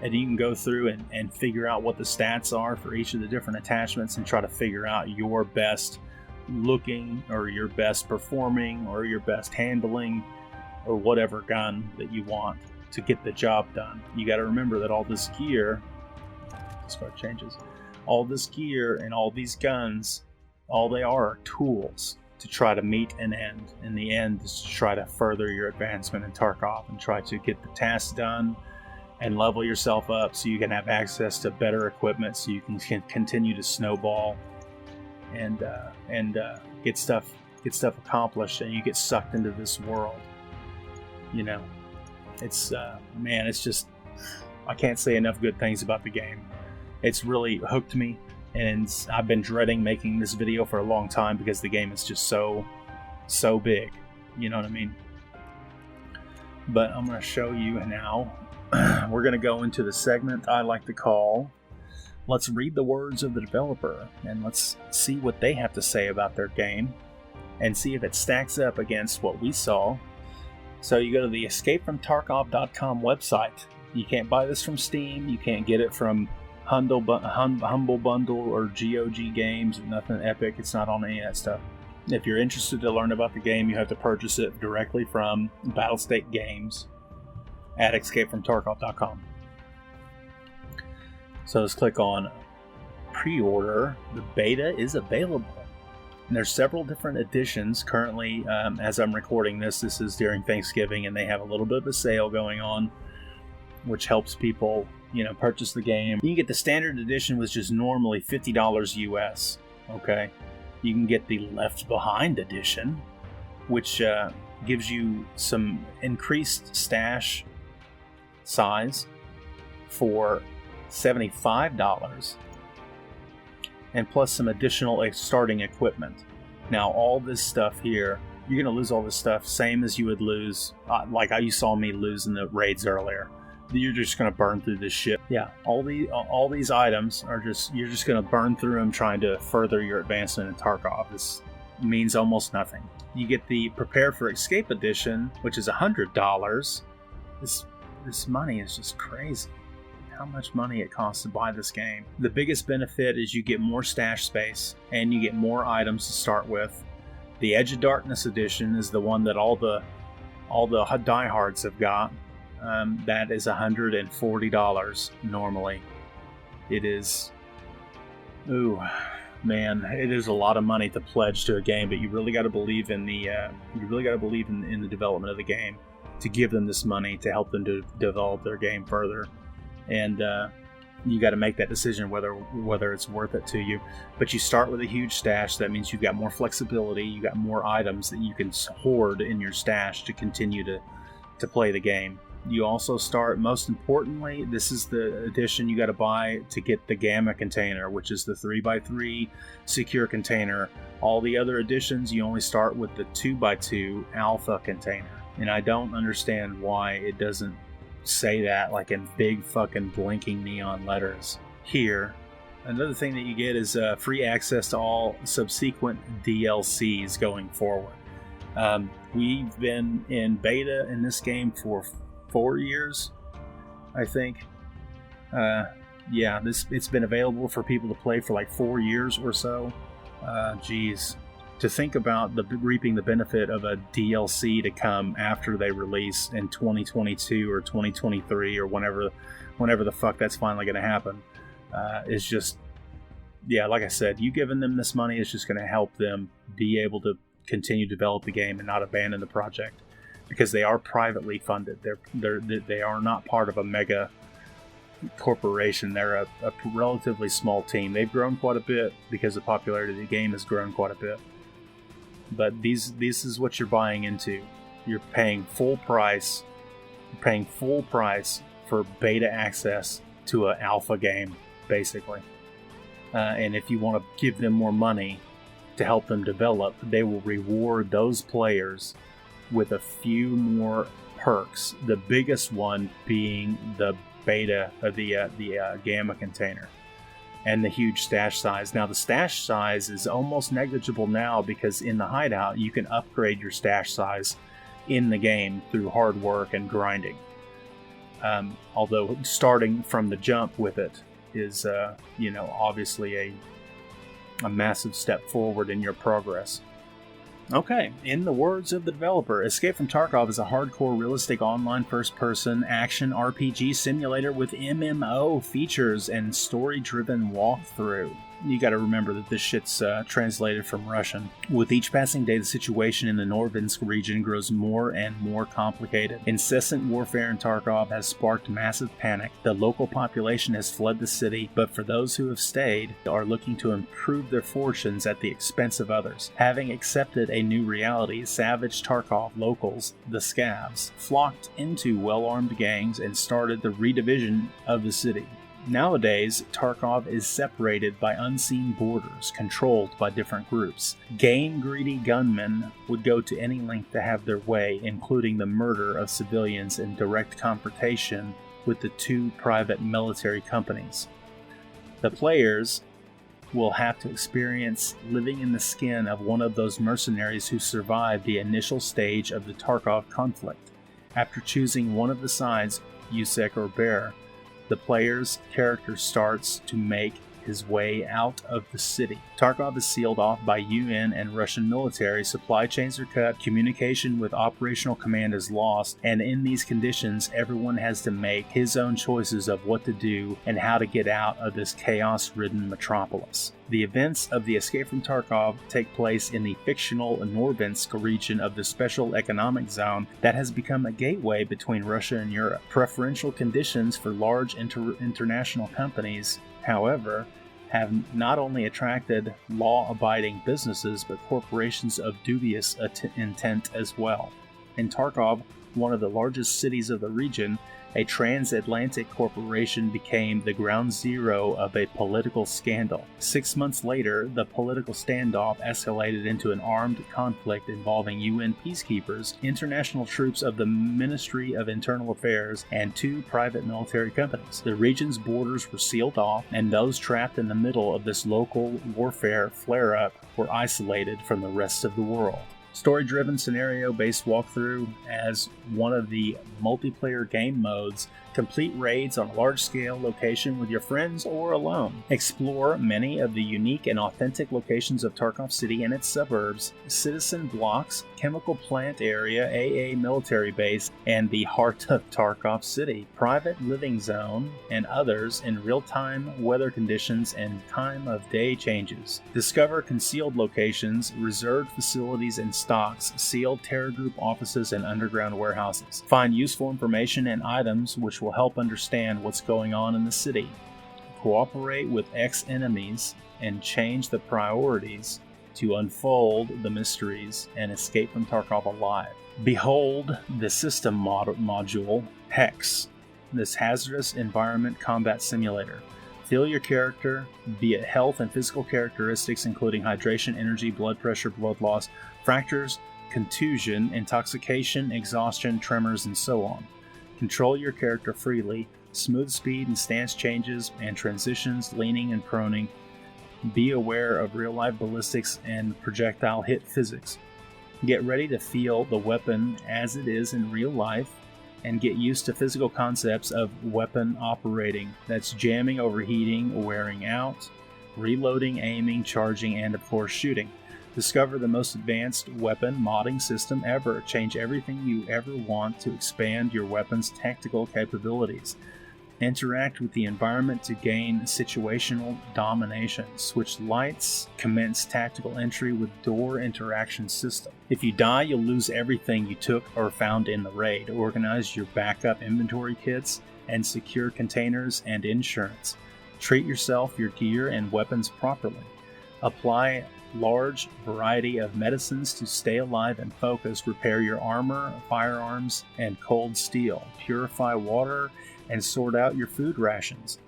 and you can go through and figure out what the stats are for each of the different attachments and try to figure out your best looking or your best performing or your best handling or whatever gun that you want to get the job done. You got to remember that all this gear, start changes, all this gear and all these guns, all they are tools to try to meet an end. And the end is to try to further your advancement in Tarkov and try to get the tasks done and level yourself up so you can have access to better equipment so you can continue to snowball and get stuff accomplished, and you get sucked into this world. You know, it's man, it's just, I can't say enough good things about the game. It's really hooked me, and I've been dreading making this video for a long time because the game is just so big. You know what I mean? But I'm going to show you now. We're going to go into the segment I like to call Let's Read the Words of the Developer, and let's see what they have to say about their game and see if it stacks up against what we saw. So you go to the escapefromtarkov.com website. You can't buy this from Steam. You can't get it from Humble Bundle or GOG Games. Nothing Epic. It's not on any of that stuff. If you're interested to learn about the game, you have to purchase it directly from Battlestate Games at escapefromtarkov.com. So let's click on pre-order. The beta is available. And there's several different editions currently. As I'm recording this is during Thanksgiving, and they have a little bit of a sale going on, which helps people, you know, purchase the game. You can get the standard edition, which is normally $50 US. Okay, you can get the Left Behind edition, which gives you some increased stash size for $75, and plus some additional starting equipment. Now, all this stuff here, you're going to lose all this stuff, same as you would lose, like how you saw me lose in the raids earlier. You're just going to burn through this shit. Yeah, all these items are you're just going to burn through them trying to further your advancement in Tarkov. This means almost nothing. You get the Prepare for Escape edition, which is $100. This money is just crazy. How much money it costs to buy this game. The biggest benefit is you get more stash space and you get more items to start with. The Edge of Darkness edition is the one that all the diehards have got. That is $140 normally. It is, ooh man, it is a lot of money to pledge to a game, but you really got to believe in the in the development of the game to give them this money to help them to develop their game further. And you got to make that decision whether it's worth it to you. But you start with a huge stash. That means you've got more flexibility. You got more items that you can hoard in your stash to continue to play the game. You also start, most importantly, this is the edition you got to buy to get the Gamma container, which is the 3x3 secure container. All the other editions, you only start with the 2x2 Alpha container. And I don't understand why it doesn't say that like in big fucking blinking neon letters here. Another thing that you get is free access to all subsequent DLCs going forward. We've been in beta in this game for 4 years, I think. Yeah, it's been available for people to play for like 4 years or so. Geez, to think about reaping the benefit of a DLC to come after they release in 2022 or 2023 or whenever the fuck that's finally going to happen, is just, yeah, like I said, you giving them this money is just going to help them be able to continue to develop the game and not abandon the project, because they are privately funded. They are not part of a mega corporation. They're a relatively small team. They've grown quite a bit because the popularity of the game has grown quite a bit. But this is what you're buying into. You're paying full price. You're paying full price for beta access to an alpha game, basically. And if you want to give them more money to help them develop, they will reward those players with a few more perks. The biggest one being the beta of the Gamma container and the huge stash size. Now the stash size is almost negligible now, because in the hideout you can upgrade your stash size in the game through hard work and grinding. Although starting from the jump with it is, obviously a massive step forward in your progress. Okay, in the words of the developer, Escape from Tarkov is a hardcore, realistic online first-person action RPG simulator with MMO features and story-driven walkthrough. You gotta remember that this shit's translated from Russian. With each passing day, the situation in the Norvinsk region grows more and more complicated. Incessant warfare in Tarkov has sparked massive panic. The local population has fled the city, but for those who have stayed, are looking to improve their fortunes at the expense of others. Having accepted a new reality, savage Tarkov locals, the Scavs, flocked into well-armed gangs and started the redivision of the city. Nowadays, Tarkov is separated by unseen borders, controlled by different groups. Gain-greedy gunmen would go to any length to have their way, including the murder of civilians in direct confrontation with the two private military companies. The players will have to experience living in the skin of one of those mercenaries who survived the initial stage of the Tarkov conflict. After choosing one of the sides, Yusek or Bear, the player's character starts to make his way out of the city. Tarkov is sealed off by UN and Russian military, supply chains are cut, communication with operational command is lost, and in these conditions, everyone has to make his own choices of what to do and how to get out of this chaos-ridden metropolis. The events of the Escape from Tarkov take place in the fictional Norvinsk region of the Special Economic Zone that has become a gateway between Russia and Europe. Preferential conditions for large international companies, however, have not only attracted law-abiding businesses, but corporations of dubious intent as well. In Tarkov, one of the largest cities of the region, a transatlantic corporation became the ground zero of a political scandal. 6 months later, the political standoff escalated into an armed conflict involving UN peacekeepers, international troops of the Ministry of Internal Affairs, and two private military companies. The region's borders were sealed off, and those trapped in the middle of this local warfare flare-up were isolated from the rest of the world. Story-driven scenario-based walkthrough as one of the multiplayer game modes. Complete raids on a large-scale location with your friends or alone. Explore many of the unique and authentic locations of Tarkov City and its suburbs, citizen blocks, chemical plant area, AA military base, and the heart of Tarkov City, private living zone, and others in real-time weather conditions and time of day changes. Discover concealed locations, reserved facilities and stocks, sealed terror group offices, and underground warehouses. Find useful information and items which will help understand what's going on in the city. Cooperate with ex-enemies and change the priorities to unfold the mysteries and escape from Tarkov alive. Behold the system module HEX, this hazardous environment combat simulator. Feel your character, be it health and physical characteristics including hydration, energy, blood pressure, blood loss, fractures, contusion, intoxication, exhaustion, tremors, and so on. Control your character freely, smooth speed and stance changes and transitions, leaning and proning. Be aware of real-life ballistics and projectile hit physics. Get ready to feel the weapon as it is in real life and get used to physical concepts of weapon operating. That's jamming, overheating, wearing out, reloading, aiming, charging, and of course shooting. Discover the most advanced weapon modding system ever. Change everything you ever want to expand your weapon's tactical capabilities. Interact with the environment to gain situational domination. Switch lights. Commence tactical entry with door interaction system. If you die, you'll lose everything you took or found in the raid. Organize your backup inventory kits and secure containers and insurance. Treat yourself, your gear, and weapons properly. Apply large variety of medicines to stay alive and focused. Repair your armor, firearms, and cold steel. Purify water and sort out your food rations.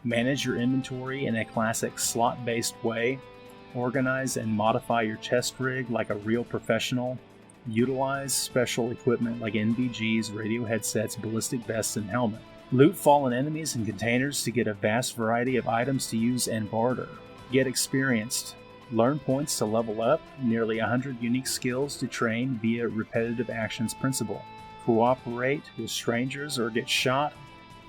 Manage your inventory in a classic slot-based way. Organize and modify your chest rig like a real professional. Utilize special equipment like NVGs, radio headsets, ballistic vests, and helmet. Loot fallen enemies and containers to get a vast variety of items to use and barter. Get experienced. Learn points to level up, nearly 100 unique skills to train via repetitive actions principle. cooperate with strangers, or get shot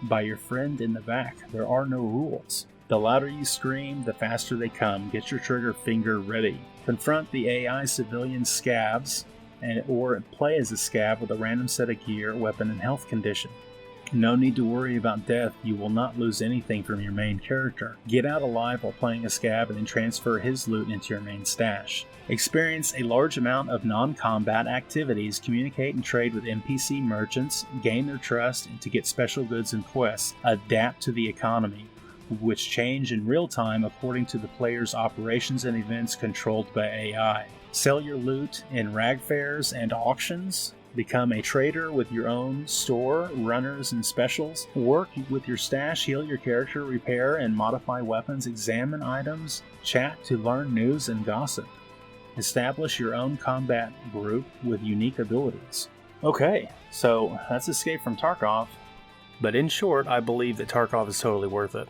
by your friend in the back. There are no rules. The louder you scream, the faster they come. Get your trigger finger ready. Confront the AI civilian scavs, or play as a scav with a random set of gear, weapon, and health condition. No need to worry about death. You will not lose anything from your main character. Get out alive while playing a scav and then transfer his loot into your main stash. Experience a large amount of non-combat activities, communicate and trade with NPC merchants, gain their trust to get special goods and quests. Adapt to the economy, which change in real time according to the player's operations and events controlled by AI. Sell your loot in rag fairs and auctions. Become a trader with your own store, runners, and specials. Work with your stash, heal your character, repair and modify weapons, examine items, chat to learn news and gossip. Establish your own combat group with unique abilities. Okay, so that's Escape from Tarkov. But in short, I believe that Tarkov is totally worth it.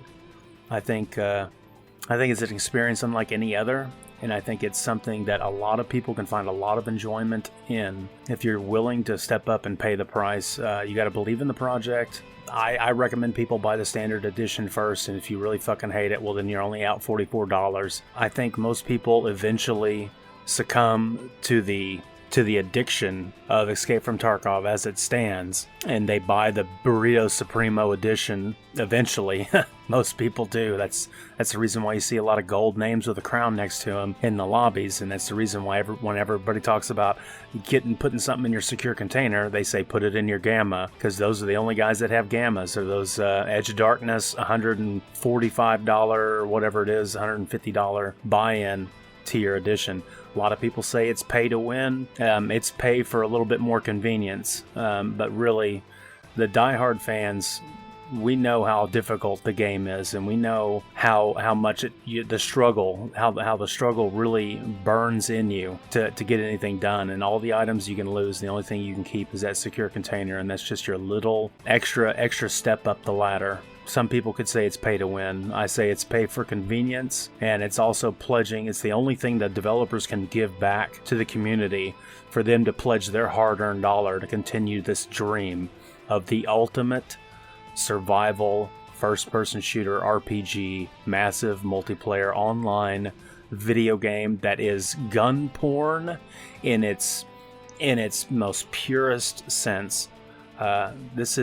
I think it's an experience unlike any other, and I think it's something that a lot of people can find a lot of enjoyment in. If you're willing to step up and pay the price, you got to believe in the project. I recommend people buy the standard edition first, and if you really fucking hate it, well then you're only out $44. I think most people eventually succumb to the addiction of Escape from Tarkov as it stands, and they buy the Burrito Supremo edition eventually. Most people do. That's the reason why you see a lot of gold names with a crown next to them in the lobbies, and that's the reason why when everybody talks about putting something in your secure container, they say put it in your Gamma, because those are the only guys that have Gammas, or those Edge of Darkness $145 or whatever it is, $150 buy-in tier edition. A lot of people say it's pay to win. It's pay for a little bit more convenience. But really, the diehard fans, we know how difficult the game is, and we know how much the struggle really burns in you to get anything done. And all the items you can lose, the only thing you can keep is that secure container, and that's just your little extra step up the ladder. Some people could say it's pay to win. I say it's pay for convenience, and it's also pledging. It's the only thing that developers can give back to the community, for them to pledge their hard-earned dollar to continue this dream of the ultimate survival first-person shooter RPG, massive multiplayer online video game that is gun porn in its most purest sense. This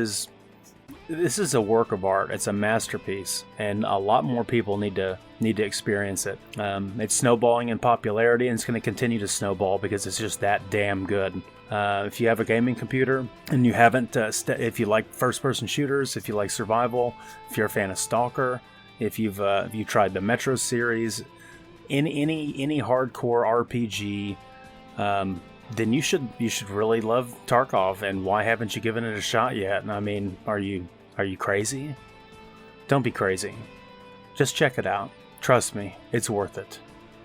is a work of art. It's a masterpiece, and a lot more people need to experience it. It's snowballing in popularity, and it's going to continue to snowball because it's just that damn good. If you have a gaming computer and you haven't, if you like first-person shooters, if you like survival, if you're a fan of Stalker, if you tried the Metro series, any hardcore RPG, then you should really love Tarkov. And why haven't you given it a shot yet? I mean, are you crazy? Don't be crazy. Just check it out. Trust me, it's worth it.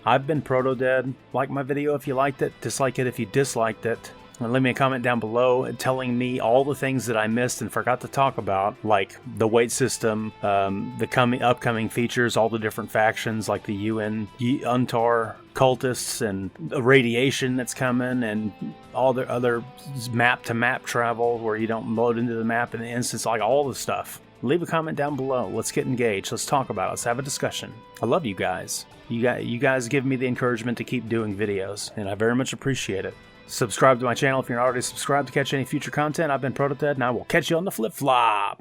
I've been Protodead. Like my video if you liked it, dislike it if you disliked it. And leave me a comment down below telling me all the things that I missed and forgot to talk about, like the weight system, the upcoming features, all the different factions like the Untar cultists, and the radiation that's coming, and all the other map-to-map travel where you don't load into the map in an instance, like all the stuff. Leave a comment down below. Let's get engaged. Let's talk about it. Let's have a discussion. I love you guys. You guys give me the encouragement to keep doing videos, and I very much appreciate it. Subscribe to my channel if you're not already subscribed to catch any future content. I've been Protodead, and I will catch you on the flip-flop.